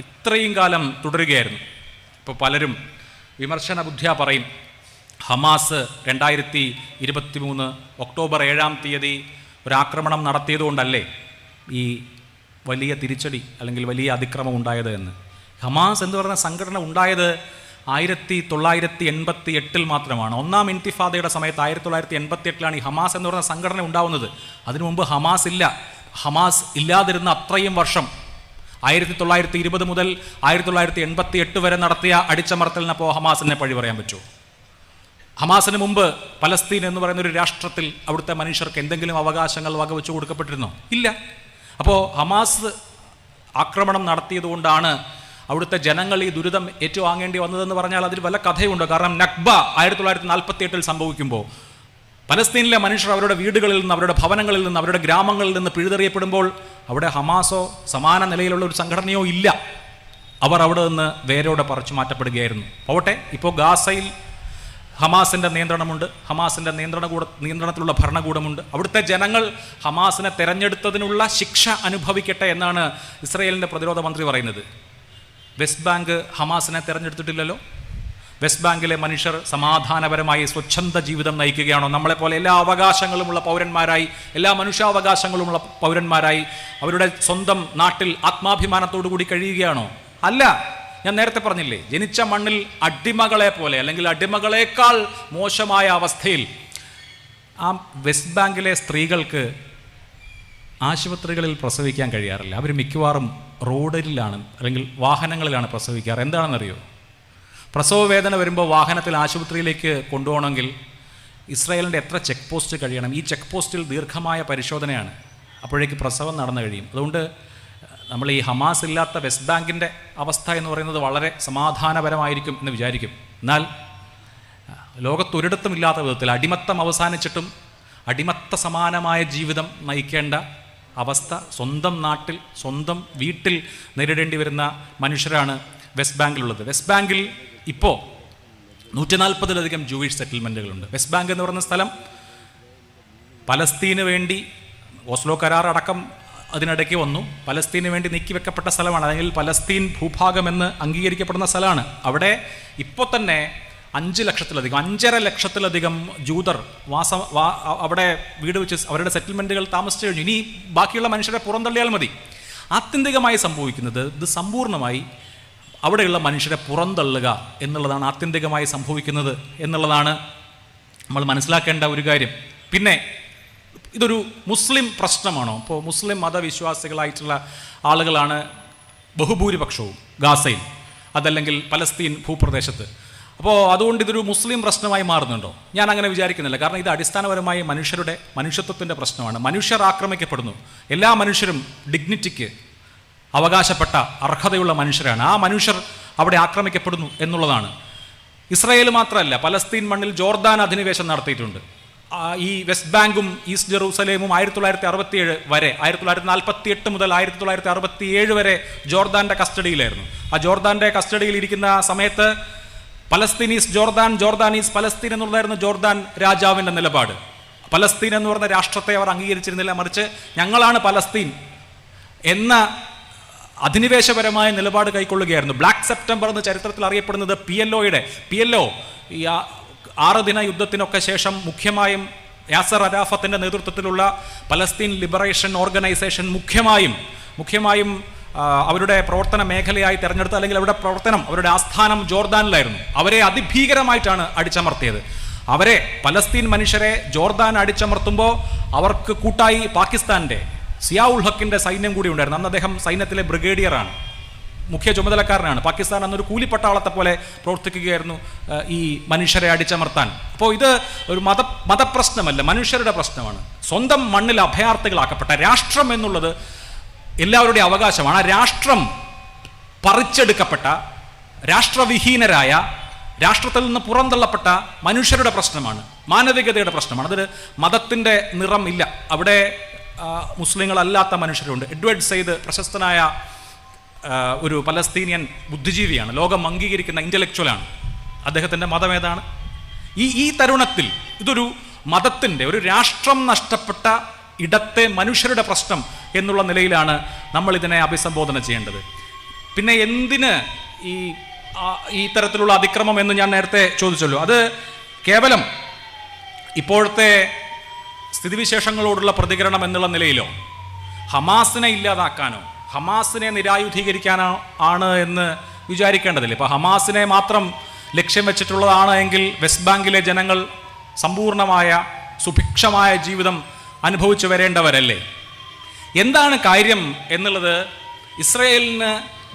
ഇത്രയും കാലം തുടരുകയായിരുന്നു. ഇപ്പോൾ പലരും വിമർശന ബുദ്ധിയാ പറയും, ഹമാസ് 2023 ഒക്ടോബർ 7 ഒരാക്രമണം നടത്തിയതുകൊണ്ടല്ലേ ഈ വലിയ തിരിച്ചടി അല്ലെങ്കിൽ വലിയ അതിക്രമം ഉണ്ടായത് എന്ന്. ഹമാസ് എന്ന് പറയുന്ന സംഘടന ഉണ്ടായത് 1988 മാത്രമാണ്. ഒന്നാം ഇൻതിഫാദയുടെ സമയത്ത് 1988 ഈ ഹമാസ് എന്ന് പറയുന്ന സംഘടന ഉണ്ടാവുന്നത്. അതിനു മുമ്പ് ഹമാസ് ഇല്ല. ഹമാസ് ഇല്ലാതിരുന്ന അത്രയും വർഷം 1920 മുതൽ 1988 വരെ നടത്തിയ അടിച്ചമർത്തലിനപ്പോൾ ഹമാസിനെ പഴി പറയാൻ പറ്റുമോ? ഹമാസിന് മുമ്പ് പലസ്തീൻ എന്ന് പറയുന്ന ഒരു രാഷ്ട്രത്തിൽ അവിടുത്തെ മനുഷ്യർക്ക് എന്തെങ്കിലും അവകാശങ്ങൾ വകവെച്ചു കൊടുക്കപ്പെട്ടിരുന്നോ? ഇല്ല. അപ്പോൾ ഹമാസ് ആക്രമണം നടത്തിയതുകൊണ്ടാണ് അവിടുത്തെ ജനങ്ങൾ ഈ ദുരിതം ഏറ്റുവാങ്ങേണ്ടി വന്നതെന്ന് പറഞ്ഞാൽ അതിൽ വല്ല കഥയുണ്ടോ? കാരണം നക്ബ 1948 സംഭവിക്കുമ്പോൾ പലസ്തീനിലെ മനുഷ്യർ അവരുടെ വീടുകളിൽ നിന്ന്, അവരുടെ ഭവനങ്ങളിൽ നിന്ന്, അവരുടെ ഗ്രാമങ്ങളിൽ നിന്ന് പിഴുതെറിയപ്പെടുമ്പോൾ അവിടെ ഹമാസോ സമാന നിലയിലുള്ള ഒരു സംഘടനയോ ഇല്ല. അവർ അവിടെ നിന്ന് വേരോടെ പറിച്ചു മാറ്റപ്പെടുകയായിരുന്നു. പോട്ടെ, ഇപ്പോൾ ഗാസയിൽ ഹമാസിൻ്റെ നിയന്ത്രണമുണ്ട്, ഹമാസിൻ്റെ നിയന്ത്രണത്തിലുള്ള ഭരണകൂടമുണ്ട്. അവിടുത്തെ ജനങ്ങൾ ഹമാസിനെ തെരഞ്ഞെടുത്തതിനുള്ള ശിക്ഷ അനുഭവിക്കട്ടെ എന്നാണ് ഇസ്രയേലിൻ്റെ പ്രതിരോധ മന്ത്രി പറയുന്നത്. വെസ്റ്റ് ബാങ്ക് ഹമാസിനെ തെരഞ്ഞെടുത്തിട്ടില്ലല്ലോ. വെസ്റ്റ് ബാങ്കിലെ മനുഷ്യർ സമാധാനപരമായി സ്വച്ഛന്ത ജീവിതം നയിക്കുകയാണോ? നമ്മളെപ്പോലെ എല്ലാ അവകാശങ്ങളുമുള്ള പൗരന്മാരായി, എല്ലാ മനുഷ്യാവകാശങ്ങളുമുള്ള പൗരന്മാരായി അവരുടെ സ്വന്തം നാട്ടിൽ ആത്മാഭിമാനത്തോടു കൂടി കഴിയുകയാണോ? അല്ല. ഞാൻ നേരത്തെ പറഞ്ഞില്ലേ, ജനിച്ച മണ്ണിൽ അടിമകളെ പോലെ അല്ലെങ്കിൽ അടിമകളേക്കാൾ മോശമായ അവസ്ഥയിൽ ആ വെസ്റ്റ് ബാങ്കിലെ സ്ത്രീകൾക്ക് ആശുപത്രികളിൽ പ്രസവിക്കാൻ കഴിയാറില്ല. അവർ മിക്കവാറും റോഡിലാണ് അല്ലെങ്കിൽ വാഹനങ്ങളിലാണ് പ്രസവിക്കാറ്. എന്താണെന്നറിയോ? പ്രസവ വേദന വരുമ്പോൾ വാഹനത്തിൽ ആശുപത്രിയിലേക്ക് കൊണ്ടുപോകണമെങ്കിൽ ഇസ്രായേലിൻ്റെ എത്ര ചെക്ക് പോസ്റ്റ് കഴിയണം? ഈ ചെക്ക് പോസ്റ്റിൽ ദീർഘമായ പരിശോധനയാണ്. അപ്പോഴേക്ക് പ്രസവം നടന്നു കഴിയും. അതുകൊണ്ട് നമ്മൾ ഈ ഹമാസ് ഇല്ലാത്ത വെസ്റ്റ് ബാങ്കിൻ്റെ അവസ്ഥ എന്ന് പറയുന്നത് വളരെ സമാധാനപരമായിരിക്കും എന്ന് വിചാരിക്കും. എന്നാൽ ലോകത്തൊരിടത്തും ഇല്ലാത്ത വിധത്തിൽ അടിമത്തം അവസാനിച്ചിട്ടും അടിമത്ത സമാനമായ ജീവിതം നയിക്കേണ്ട അവസ്ഥ സ്വന്തം നാട്ടിൽ, സ്വന്തം വീട്ടിൽ നേരിടേണ്ടി വരുന്ന മനുഷ്യരാണ് വെസ്റ്റ് ബാങ്കിലുള്ളത്. വെസ്റ്റ് ബാങ്കിൽ ഇപ്പോൾ 140-ലധികം ജൂയിഷ് സെറ്റിൽമെൻറ്റുകളുണ്ട്. വെസ്റ്റ് ബാങ്ക് എന്ന് പറയുന്ന സ്ഥലം പലസ്തീന് വേണ്ടി ഓസ്ലോ കരാർ അടക്കം അതിനിടയ്ക്ക് വന്നു. പലസ്തീന് വേണ്ടി നീക്കിവെക്കപ്പെട്ട സ്ഥലമാണ്, അല്ലെങ്കിൽ പലസ്തീൻ ഭൂഭാഗമെന്ന് അംഗീകരിക്കപ്പെടുന്ന സ്ഥലമാണ്. അവിടെ ഇപ്പോൾ തന്നെ 5 ലക്ഷത്തിലധികം ജൂതർ അവിടെ വീട് വെച്ച് അവരുടെ സെറ്റിൽമെൻറ്റുകൾ താമസിച്ചു കഴിഞ്ഞു. ഇനി ബാക്കിയുള്ള മനുഷ്യരെ പുറന്തള്ളിയാൽ മതി. ആത്യന്തികമായി സംഭവിക്കുന്നത്, ഇത് സമ്പൂർണ്ണമായി അവിടെയുള്ള മനുഷ്യരെ പുറന്തള്ളുക എന്നുള്ളതാണ് ആത്യന്തികമായി സംഭവിക്കുന്നത് എന്നുള്ളതാണ് നമ്മൾ മനസ്സിലാക്കേണ്ട ഒരു കാര്യം. പിന്നെ ഇതൊരു മുസ്ലിം പ്രശ്നമാണോ? ഇപ്പോൾ മുസ്ലിം മതവിശ്വാസികളായിട്ടുള്ള ആളുകളാണ് ബഹുഭൂരിപക്ഷവും ഗാസയിൽ, അതല്ലെങ്കിൽ പലസ്തീൻ ഭൂപ്രദേശത്ത്. അപ്പോൾ അതുകൊണ്ട് ഇതൊരു മുസ്ലിം പ്രശ്നമായി മാറുന്നുണ്ടോ? ഞാൻ അങ്ങനെ വിചാരിക്കുന്നില്ല. കാരണം ഇത് അടിസ്ഥാനപരമായി മനുഷ്യത്വത്തിൻ്റെ പ്രശ്നമാണ്. മനുഷ്യർ ആക്രമിക്കപ്പെടുന്നു. എല്ലാ മനുഷ്യരും ഡിഗ്നിറ്റിക്ക് അവകാശപ്പെട്ട അർഹതയുള്ള മനുഷ്യരാണ്. ആ മനുഷ്യർ അവിടെ ആക്രമിക്കപ്പെടുന്നു എന്നുള്ളതാണ്. ഇസ്രായേൽ മാത്രമല്ല, പലസ്തീൻ മണ്ണിൽ ജോർദാൻ അധിനിവേശം നടത്തിയിട്ടുണ്ട്. ഈ വെസ്റ്റ് ബാങ്കും ഈസ്റ്റ് ജെറൂസലേമും 1967 വരെ, 1948 മുതൽ 1967 വരെ ജോർദാൻ്റെ കസ്റ്റഡിയിലായിരുന്നു. ആ ജോർദാൻ്റെ കസ്റ്റഡിയിൽ ഇരിക്കുന്ന സമയത്ത് Palestine is Jordan, Jordan is Palestine എന്നുള്ളതായിരുന്നു ജോർദാൻ രാജാവിൻ്റെ നിലപാട്. പലസ്തീൻ എന്ന് പറഞ്ഞ രാഷ്ട്രത്തെ അവർ അംഗീകരിച്ചിരുന്നില്ല, മറിച്ച് ഞങ്ങളാണ് പലസ്തീൻ എന്ന അധിനിവേശപരമായ നിലപാട് കൈക്കൊള്ളുകയായിരുന്നു. ബ്ലാക്ക് സെപ്റ്റംബർ എന്ന് ചരിത്രത്തിൽ അറിയപ്പെടുന്നത് PLO ഈ 6 ദിന യുദ്ധത്തിനൊക്കെ ശേഷം മുഖ്യമായും യാസർ അരാഫത്തിൻ്റെ നേതൃത്വത്തിലുള്ള പലസ്തീൻ ലിബറേഷൻ ഓർഗനൈസേഷൻ മുഖ്യമായും അവരുടെ പ്രവർത്തന മേഖലയായി തിരഞ്ഞെടുത്ത, അല്ലെങ്കിൽ അവരുടെ ആസ്ഥാനം ജോർദാനിലായിരുന്നു. അവരെ അതിഭീകരമായിട്ടാണ് അടിച്ചമർത്തിയത്. പലസ്തീൻ മനുഷ്യരെ ജോർദാൻ അടിച്ചമർത്തുമ്പോൾ അവർക്ക് കൂട്ടായി പാകിസ്ഥാൻ്റെ സിയാഉൽ ഹക്കിൻ്റെ സൈന്യം കൂടി ഉണ്ടായിരുന്നു. അന്ന് അദ്ദേഹം സൈന്യത്തിലെ ബ്രിഗേഡിയറാണ്, മുഖ്യ ചുമതലക്കാരനാണ്. പാകിസ്ഥാൻ അന്നൊരു കൂലിപ്പട്ടാളത്തെ പോലെ പ്രവർത്തിക്കുകയായിരുന്നു ഈ മനുഷ്യരെ അടിച്ചമർത്താൻ. അപ്പോൾ ഇത് ഒരു മതപ്രശ്നമല്ല, മനുഷ്യരുടെ പ്രശ്നമാണ്. സ്വന്തം മണ്ണിൽ അഭയാർത്ഥികളാക്കപ്പെട്ട രാഷ്ട്രം എന്നുള്ളത് എല്ലാവരുടെയും അവകാശമാണ്. ആ രാഷ്ട്രം പറിച്ചെടുക്കപ്പെട്ട, രാഷ്ട്രവിഹീനരായ, രാഷ്ട്രത്തിൽ നിന്ന് പുറന്തള്ളപ്പെട്ട മനുഷ്യരുടെ പ്രശ്നമാണ്, മാനവികതയുടെ പ്രശ്നമാണ്. അതൊരു മതത്തിൻ്റെ നിറം ഇല്ല. അവിടെ മുസ്ലിങ്ങളല്ലാത്ത മനുഷ്യരുണ്ട്. എഡ്വേർഡ് സെയ്ദ് പ്രശസ്തനായ ഒരു പലസ്തീനിയൻ ബുദ്ധിജീവിയാണ്, ലോകം അംഗീകരിക്കുന്ന ഇൻ്റലക്ച്വലാണ്. അദ്ദേഹത്തിൻ്റെ മതം ഏതാണ്? ഈ തരുണത്തിൽ ഇതൊരു മതത്തിൻ്റെ, ഒരു രാഷ്ട്രം നഷ്ടപ്പെട്ട ഇടത്തെ മനുഷ്യരുടെ പ്രശ്നം എന്നുള്ള നിലയിലാണ് നമ്മൾ ഇതിനെ അഭിസംബോധന ചെയ്യേണ്ടത്. പിന്നെ എന്തിന് ഈ തരത്തിലുള്ള അതിക്രമം എന്ന് ഞാൻ നേരത്തെ ചോദിച്ചല്ലോ. അത് കേവലം ഇപ്പോഴത്തെ സ്ഥിതിവിശേഷങ്ങളോടുള്ള പ്രതികരണം എന്നുള്ള നിലയിലോ ഹമാസിനെ ഇല്ലാതാക്കാനോ ഹമാസിനെ നിരായുധീകരിക്കാനോ ആണ് എന്ന് വിചാരിക്കേണ്ടതില്ല. ഇപ്പോൾ ഹമാസിനെ മാത്രം ലക്ഷ്യം വെച്ചിട്ടുള്ളതാണ് എങ്കിൽ വെസ്റ്റ് ബാങ്കിലെ ജനങ്ങൾ സമ്പൂർണമായ സുഭിക്ഷമായ ജീവിതം അനുഭവിച്ചു വരേണ്ടവരല്ലേ? എന്താണ് കാര്യം എന്നുള്ളത് ഇസ്രയേലിന്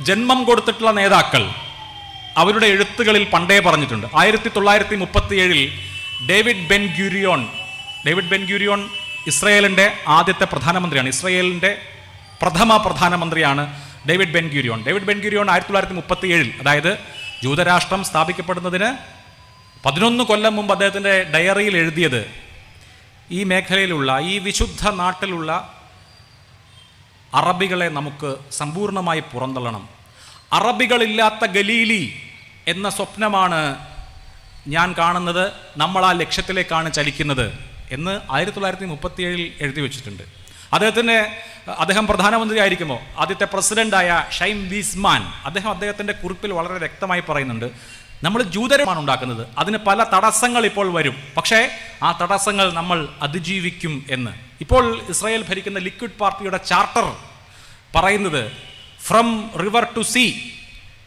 ജന്മം കൊടുത്തിട്ടുള്ള നേതാക്കൾ അവരുടെ എഴുത്തുകളിൽ പണ്ടേ പറഞ്ഞിട്ടുണ്ട്. 1937 ഡേവിഡ് ബെൻ ഗൂരിയോൺ ഇസ്രയേലിൻ്റെ ആദ്യത്തെ പ്രധാനമന്ത്രിയാണ്. ഇസ്രയേലിൻ്റെ പ്രഥമ പ്രധാനമന്ത്രിയാണ് ഡേവിഡ് ബെൻ ഗൂരിയോൺ. 1937, അതായത് ജൂതരാഷ്ട്രം സ്ഥാപിക്കപ്പെടുന്നതിന് 11 കൊല്ലം മുമ്പ് അദ്ദേഹത്തിൻ്റെ ഡയറിയിൽ എഴുതിയത് ഈ മേഖലയിലുള്ള, ഈ വിശുദ്ധ നാട്ടിലുള്ള അറബികളെ നമുക്ക് സമ്പൂർണ്ണമായി പുറന്തള്ളണം. അറബികളില്ലാത്ത ഗലീലി എന്ന സ്വപ്നമാണ് ഞാൻ കാണുന്നത്, നമ്മൾ ആ ലക്ഷ്യത്തിലേക്കാണ് ചലിക്കുന്നത് എന്ന് 1937 എഴുതി വെച്ചിട്ടുണ്ട്. അദ്ദേഹം പ്രധാനമന്ത്രി ആയിരിക്കുമ്പോൾ ആദ്യത്തെ പ്രസിഡന്റായ ഷൈം വീസ്മാൻ അദ്ദേഹത്തിൻ്റെ കുറിപ്പിൽ വളരെ വ്യക്തമായി പറയുന്നുണ്ട്, നമ്മൾ ജൂതരമാണ് ഉണ്ടാക്കുന്നത്, അതിന് പല തടസ്സങ്ങൾ ഇപ്പോൾ വരും, പക്ഷേ ആ തടസ്സങ്ങൾ നമ്മൾ അതിജീവിക്കും എന്ന്. ഇപ്പോൾ ഇസ്രായേൽ ഭരിക്കുന്ന ലിക്വിഡ് പാർട്ടിയുടെ ചാർട്ടർ പറയുന്നത് from river to sea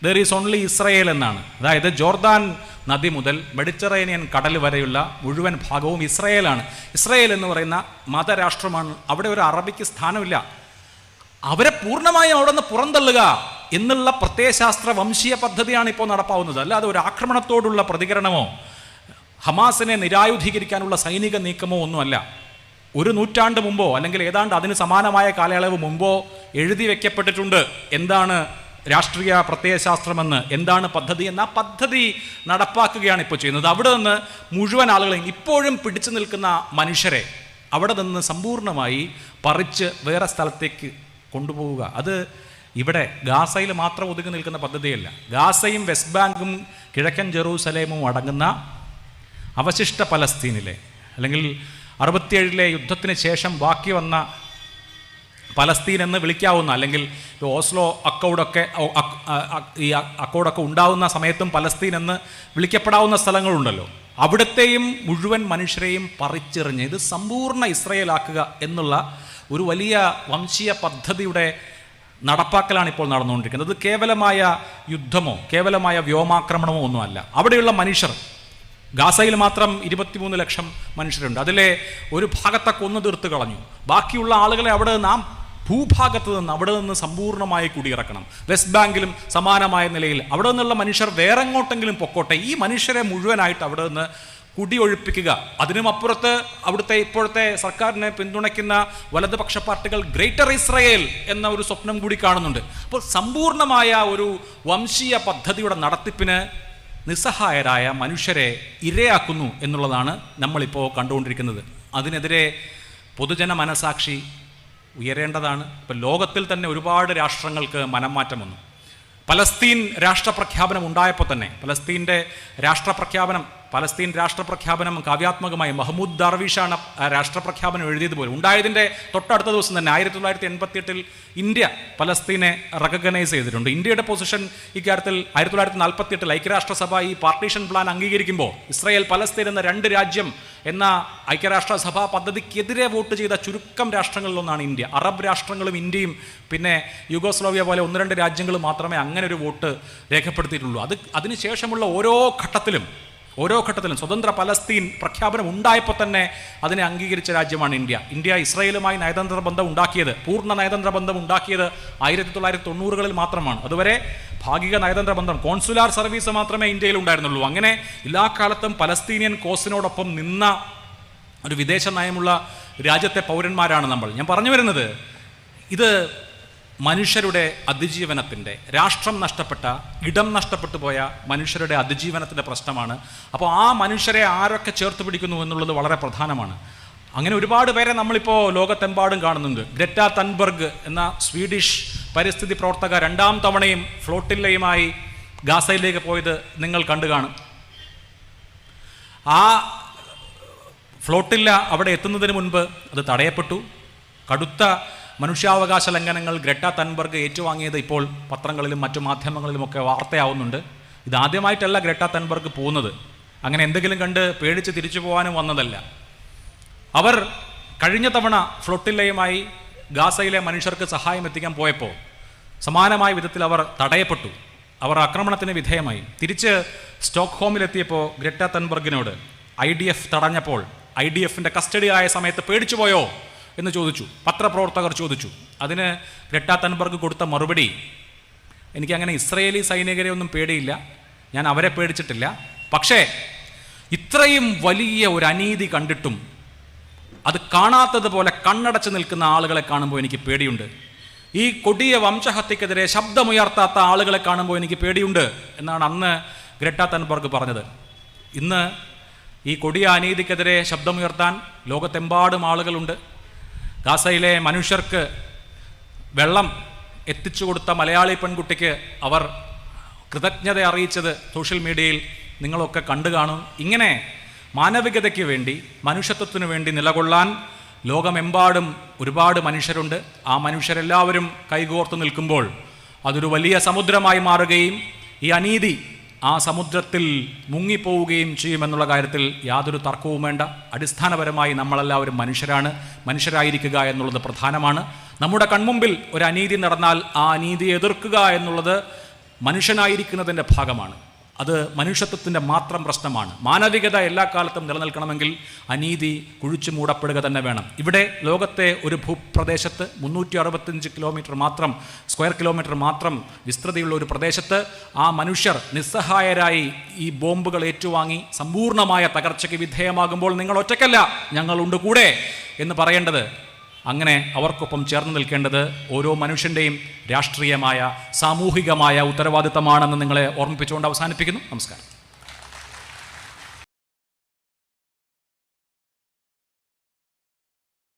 there is only Israel എന്നാണ്. അതായത് ജോർദാൻ നദി മുതൽ മെഡിറ്ററേനിയൻ കടൽ വരെയുള്ള മുഴുവൻ ഭാഗവും ഇസ്രായേലാണ്. ഇസ്രായേൽ എന്ന് പറയുന്ന മതരാഷ്ട്രമാണ്. അവിടെ ഒരു അറബിക്ക് സ്ഥാനമില്ല. അവരെ പൂർണ്ണമായും അവിടെ നിന്ന് പുറന്തള്ളുക എന്നുള്ള പ്രത്യയശാസ്ത്ര വംശീയ പദ്ധതിയാണ് ഇപ്പോൾ നടപ്പാവുന്നത്. അല്ലാതെ ഒരു ആക്രമണത്തോടുള്ള പ്രതികരണമോ ഹമാസിനെ നിരായുധീകരിക്കാനുള്ള സൈനിക നീക്കമോ ഒന്നുമല്ല. 1 നൂറ്റാണ്ട് മുമ്പോ അല്ലെങ്കിൽ ഏതാണ്ട് അതിന് സമാനമായ കാലയളവ് മുമ്പോ എഴുതി വെക്കപ്പെട്ടിട്ടുണ്ട് എന്താണ് രാഷ്ട്രീയ പ്രത്യയശാസ്ത്രമെന്ന്, എന്താണ് പദ്ധതി എന്ന. ആ പദ്ധതി നടപ്പാക്കുകയാണ് ഇപ്പോൾ ചെയ്യുന്നത്. അവിടെ നിന്ന് മുഴുവൻ ആളുകളെയും, ഇപ്പോഴും പിടിച്ചു നിൽക്കുന്ന മനുഷ്യരെ അവിടെ നിന്ന് സമ്പൂർണ്ണമായി പറിച്ച് വേറെ സ്ഥലത്തേക്ക് കൊണ്ടുപോവുക. അത് ഇവിടെ ഗാസയിൽ മാത്രം ഒതുങ്ങി നിൽക്കുന്ന പദ്ധതിയല്ല. ഗാസയും വെസ്റ്റ് ബാങ്കും കിഴക്കൻ ജെറൂസലേമും അടങ്ങുന്ന അവശിഷ്ട പലസ്തീനിലെ, അല്ലെങ്കിൽ 67 യുദ്ധത്തിന് ശേഷം ബാക്കി വന്ന പലസ്തീൻ എന്ന് വിളിക്കാവുന്ന, അല്ലെങ്കിൽ ഓസ്ലോ അക്കൗഡൊക്കെ ഉണ്ടാവുന്ന സമയത്തും പലസ്തീൻ എന്ന് വിളിക്കപ്പെടാവുന്ന സ്ഥലങ്ങളുണ്ടല്ലോ, അവിടത്തെയും മുഴുവൻ മനുഷ്യരെയും പറിച്ചെറിഞ്ഞ് ഇത് സമ്പൂർണ്ണ ഇസ്രായേലാക്കുക എന്നുള്ള ഒരു വലിയ വംശീയ പദ്ധതിയുടെ നടപ്പാക്കലാണ് ഇപ്പോൾ നടന്നുകൊണ്ടിരിക്കുന്നത്. ഇത് കേവലമായ യുദ്ധമോ കേവലമായ വ്യോമാക്രമണമോ ഒന്നുമല്ല. അവിടെയുള്ള മനുഷ്യർ, ഗാസയിൽ മാത്രം 23 ലക്ഷം മനുഷ്യരുണ്ട്. അതിലെ ഒരു ഭാഗത്തെ കൊന്നു തീർത്ത് കളഞ്ഞു. ബാക്കിയുള്ള ആളുകളെ അവിടെ നാം ഭൂഭാഗത്ത് നിന്ന് അവിടെ നിന്ന് സമ്പൂർണ്ണമായി കുടിയിറക്കണം. വെസ്റ്റ് ബാങ്കിലും സമാനമായ നിലയിൽ അവിടെ നിന്നുള്ള മനുഷ്യർ വേറെ എങ്ങോട്ടെങ്കിലും പൊക്കോട്ടെ, ഈ മനുഷ്യരെ മുഴുവനായിട്ട് അവിടെ നിന്ന് കുടിയൊഴിപ്പിക്കുക. അതിനുമപ്പുറത്ത് അവിടുത്തെ ഇപ്പോഴത്തെ സർക്കാരിനെ പിന്തുണയ്ക്കുന്ന വലതുപക്ഷ പാർട്ടികൾ ഗ്രേറ്റർ ഇസ്രയേൽ എന്ന ഒരു സ്വപ്നം കൂടി കാണുന്നുണ്ട്. അപ്പോൾ സമ്പൂർണ്ണമായ ഒരു വംശീയ പദ്ധതിയുടെ നടത്തിപ്പിന് നിസ്സഹായരായ മനുഷ്യരെ ഇരയാക്കുന്നു എന്നുള്ളതാണ് നമ്മളിപ്പോൾ കണ്ടുകൊണ്ടിരിക്കുന്നത്. അതിനെതിരെ പൊതുജന മനസാക്ഷി ഉയരേണ്ടതാണ്. ഇപ്പോൾ ലോകത്തിൽ തന്നെ ഒരുപാട് രാഷ്ട്രങ്ങൾക്ക് മനംമാറ്റം വന്നു. പലസ്തീൻ രാഷ്ട്രപ്രഖ്യാപനം ഉണ്ടായപ്പോൾ തന്നെ പലസ്തീൻ രാഷ്ട്രപ്രഖ്യാപനം കാവ്യാത്മകമായി മഹ്മൂദ് ദർവീഷാണ് രാഷ്ട്രപ്രഖ്യാപനം എഴുതിയതുപോലെ ഉണ്ടായതിൻ്റെ തൊട്ടടുത്ത ദിവസം തന്നെ 1988 ഇന്ത്യ പലസ്തീനെ റെക്കഗ്നൈസ് ചെയ്തിട്ടുണ്ട്. ഇന്ത്യയുടെ പൊസിഷൻ ഇക്കാര്യത്തിൽ 1948 ഐക്യരാഷ്ട്രസഭ ഈ പാർട്ടീഷൻ പ്ലാൻ അംഗീകരിക്കുമ്പോൾ ഇസ്രായേൽ പലസ്തീൻ എന്ന 2 രാജ്യം എന്ന ഐക്യരാഷ്ട്രസഭാ പദ്ധതിക്കെതിരെ വോട്ട് ചെയ്ത ചുരുക്കം രാഷ്ട്രങ്ങളിലൊന്നാണ് ഇന്ത്യ. അറബ് രാഷ്ട്രങ്ങളും ഇന്ത്യയും പിന്നെ യുഗോസ്ലോവിയ പോലെ 1-2 രാജ്യങ്ങൾ മാത്രമേ അങ്ങനെ ഒരു വോട്ട് രേഖപ്പെടുത്തിയിട്ടുള്ളൂ. അതിനുശേഷമുള്ള ഓരോ ഘട്ടത്തിലും സ്വതന്ത്ര പലസ്തീൻ പ്രഖ്യാപനം ഉണ്ടായപ്പോൾ തന്നെ അതിനെ അംഗീകരിച്ച രാജ്യമാണ് ഇന്ത്യ. ഇസ്രായേലുമായി പൂർണ്ണ നയതന്ത്ര ബന്ധം ഉണ്ടാക്കിയത് 1990-കളിൽ മാത്രമാണ്. അതുവരെ ഭാഗിക നയതന്ത്ര ബന്ധം, കോൺസുലാർ സർവീസ് മാത്രമേ ഇന്ത്യയിൽ ഉണ്ടായിരുന്നുള്ളൂ. അങ്ങനെ എല്ലാ കാലത്തും പലസ്തീനിയൻ കോസിനോടൊപ്പം നിന്ന ഒരു വിദേശ നയമുള്ള രാജ്യത്തെ പൗരന്മാരാണ് നമ്മൾ. ഞാൻ പറഞ്ഞു വരുന്നത്, ഇത് മനുഷ്യരുടെ അതിജീവനത്തിൻ്റെ, രാഷ്ട്രം നഷ്ടപ്പെട്ട, ഇടം നഷ്ടപ്പെട്ടു പോയ മനുഷ്യരുടെ അതിജീവനത്തിൻ്റെ പ്രശ്നമാണ്. അപ്പോൾ ആ മനുഷ്യരെ ആരൊക്കെ ചേർത്ത് പിടിക്കുന്നു എന്നുള്ളത് വളരെ പ്രധാനമാണ്. അങ്ങനെ ഒരുപാട് പേരെ നമ്മളിപ്പോൾ ലോകത്തെമ്പാടും കാണുന്നുണ്ട്. ഗ്രെറ്റ തൻബർഗ് എന്ന സ്വീഡിഷ് പരിസ്ഥിതി പ്രവർത്തക 2ാം തവണയും ഫ്ലോട്ടില്ലയുമായി ഗാസയിലേക്ക് പോയത് നിങ്ങൾ കണ്ടു കാണും. ആ ഫ്ലോട്ടില്ല അവിടെ എത്തുന്നതിന് മുൻപ് അത് തടയപ്പെട്ടു. കടുത്ത മനുഷ്യാവകാശ ലംഘനങ്ങൾ ഗ്രെറ്റ തൻബർഗ് ഏറ്റുവാങ്ങിയത് ഇപ്പോൾ പത്രങ്ങളിലും മറ്റു മാധ്യമങ്ങളിലുമൊക്കെ വാർത്തയാവുന്നുണ്ട്. ഇതാദ്യമായിട്ടല്ല ഗ്രെറ്റ തൻബർഗ് പോകുന്നത്. അങ്ങനെ എന്തെങ്കിലും കണ്ട് പേടിച്ച് തിരിച്ചു പോകാനും വന്നതല്ല. അവർ കഴിഞ്ഞ തവണ ഫ്ലോട്ടില്ലയുമായി ഗാസയിലെ മനുഷ്യർക്ക് സഹായം എത്തിക്കാൻ പോയപ്പോൾ സമാനമായ വിധത്തിൽ അവർ തടയപ്പെട്ടു. അവർ ആക്രമണത്തിന് വിധേയമായി. തിരിച്ച് സ്റ്റോക്ക്ഹോമിലെത്തിയപ്പോൾ ഗ്രെറ്റ തൻബർഗിനോട് IDF തടഞ്ഞപ്പോൾ IDFൻ്റെ കസ്റ്റഡിയായ സമയത്ത് പേടിച്ചു പോയോ എന്ന് ചോദിച്ചു. പത്രപ്രവർത്തകർ ചോദിച്ചു. അതിന് ഗ്രെറ്റ തൻബർഗ് കൊടുത്ത മറുപടി, എനിക്കങ്ങനെ ഇസ്രയേലി സൈനികരെ ഒന്നും പേടിയില്ല, ഞാൻ അവരെ പേടിച്ചിട്ടില്ല. പക്ഷേ ഇത്രയും വലിയ ഒരു അനീതി കണ്ടിട്ടും അത് കാണാത്തതുപോലെ കണ്ണടച്ച് നിൽക്കുന്ന ആളുകളെ കാണുമ്പോൾ എനിക്ക് പേടിയുണ്ട്. ഈ കൊടിയ വംശഹത്യക്കെതിരെ ശബ്ദമുയർത്താത്ത ആളുകളെ കാണുമ്പോൾ എനിക്ക് പേടിയുണ്ട് എന്നാണ് അന്ന് ഗ്രെറ്റ തൻബർഗ് പറഞ്ഞത്. ഇന്ന് ഈ കൊടിയ അനീതിക്കെതിരെ ശബ്ദമുയർത്താൻ ലോകത്തെമ്പാടും ആളുകളുണ്ട്. ഗാസയിലെ മനുഷ്യർക്ക് വെള്ളം എത്തിച്ചു കൊടുത്ത മലയാളി പെൺകുട്ടിക്ക് അവർ കൃതജ്ഞത അറിയിച്ചത് സോഷ്യൽ മീഡിയയിൽ നിങ്ങളൊക്കെ കണ്ടു കാണും. ഇങ്ങനെ മാനവികതയ്ക്ക് വേണ്ടി, മനുഷ്യത്വത്തിനു വേണ്ടി നിലകൊള്ളാൻ ലോകമെമ്പാടും ഒരുപാട് മനുഷ്യരുണ്ട്. ആ മനുഷ്യരെല്ലാവരും കൈകോർത്ത് നിൽക്കുമ്പോൾ അതൊരു വലിയ സമുദ്രമായി മാറുകയും ഈ അനീതി ആ സമുദ്രത്തിൽ മുങ്ങിപ്പോവുകയും ചെയ്യുമെന്നുള്ള കാര്യത്തിൽ യാതൊരു തർക്കവും വേണ്ട. അടിസ്ഥാനപരമായി നമ്മളെല്ലാവരും മനുഷ്യരായിരിക്കുക എന്നുള്ളത് പ്രധാനമാണ്. നമ്മുടെ കൺമുമ്പിൽ ഒരു അനീതി നടന്നാൽ ആ അനീതിയെ എതിർക്കുക എന്നുള്ളത് മനുഷ്യനായിരിക്കുന്നതിൻ്റെ ഭാഗമാണ്. അത് മനുഷ്യത്വത്തിൻ്റെ മാത്രം പ്രശ്നമാണ്. മാനവികത എല്ലാ കാലത്തും നിലനിൽക്കണമെങ്കിൽ അനീതി കുഴിച്ചു മൂടപ്പെടുക തന്നെ വേണം. ഇവിടെ ലോകത്തെ ഒരു ഭൂപ്രദേശത്ത് 365 സ്ക്വയർ കിലോമീറ്റർ മാത്രം വിസ്തൃതിയുള്ള ഒരു പ്രദേശത്ത് ആ മനുഷ്യർ നിസ്സഹായരായി ഈ ബോംബുകൾ ഏറ്റുവാങ്ങി സമ്പൂർണ്ണമായ തകർച്ചയ്ക്ക് വിധേയമാകുമ്പോൾ നിങ്ങൾ ഒറ്റയ്ക്കല്ല, ഞങ്ങളുണ്ട് കൂടെ എന്ന് പറയേണ്ടത്, അങ്ങനെ അവർക്കൊപ്പം ചേർന്ന് നിൽക്കേണ്ടത് ഓരോ മനുഷ്യൻ്റെയും രാഷ്ട്രീയമായ, സാമൂഹികമായ ഉത്തരവാദിത്തമാണെന്ന് നിങ്ങളെ ഓർമ്മിപ്പിച്ചുകൊണ്ട് അവസാനിപ്പിക്കുന്നു. നമസ്കാരം.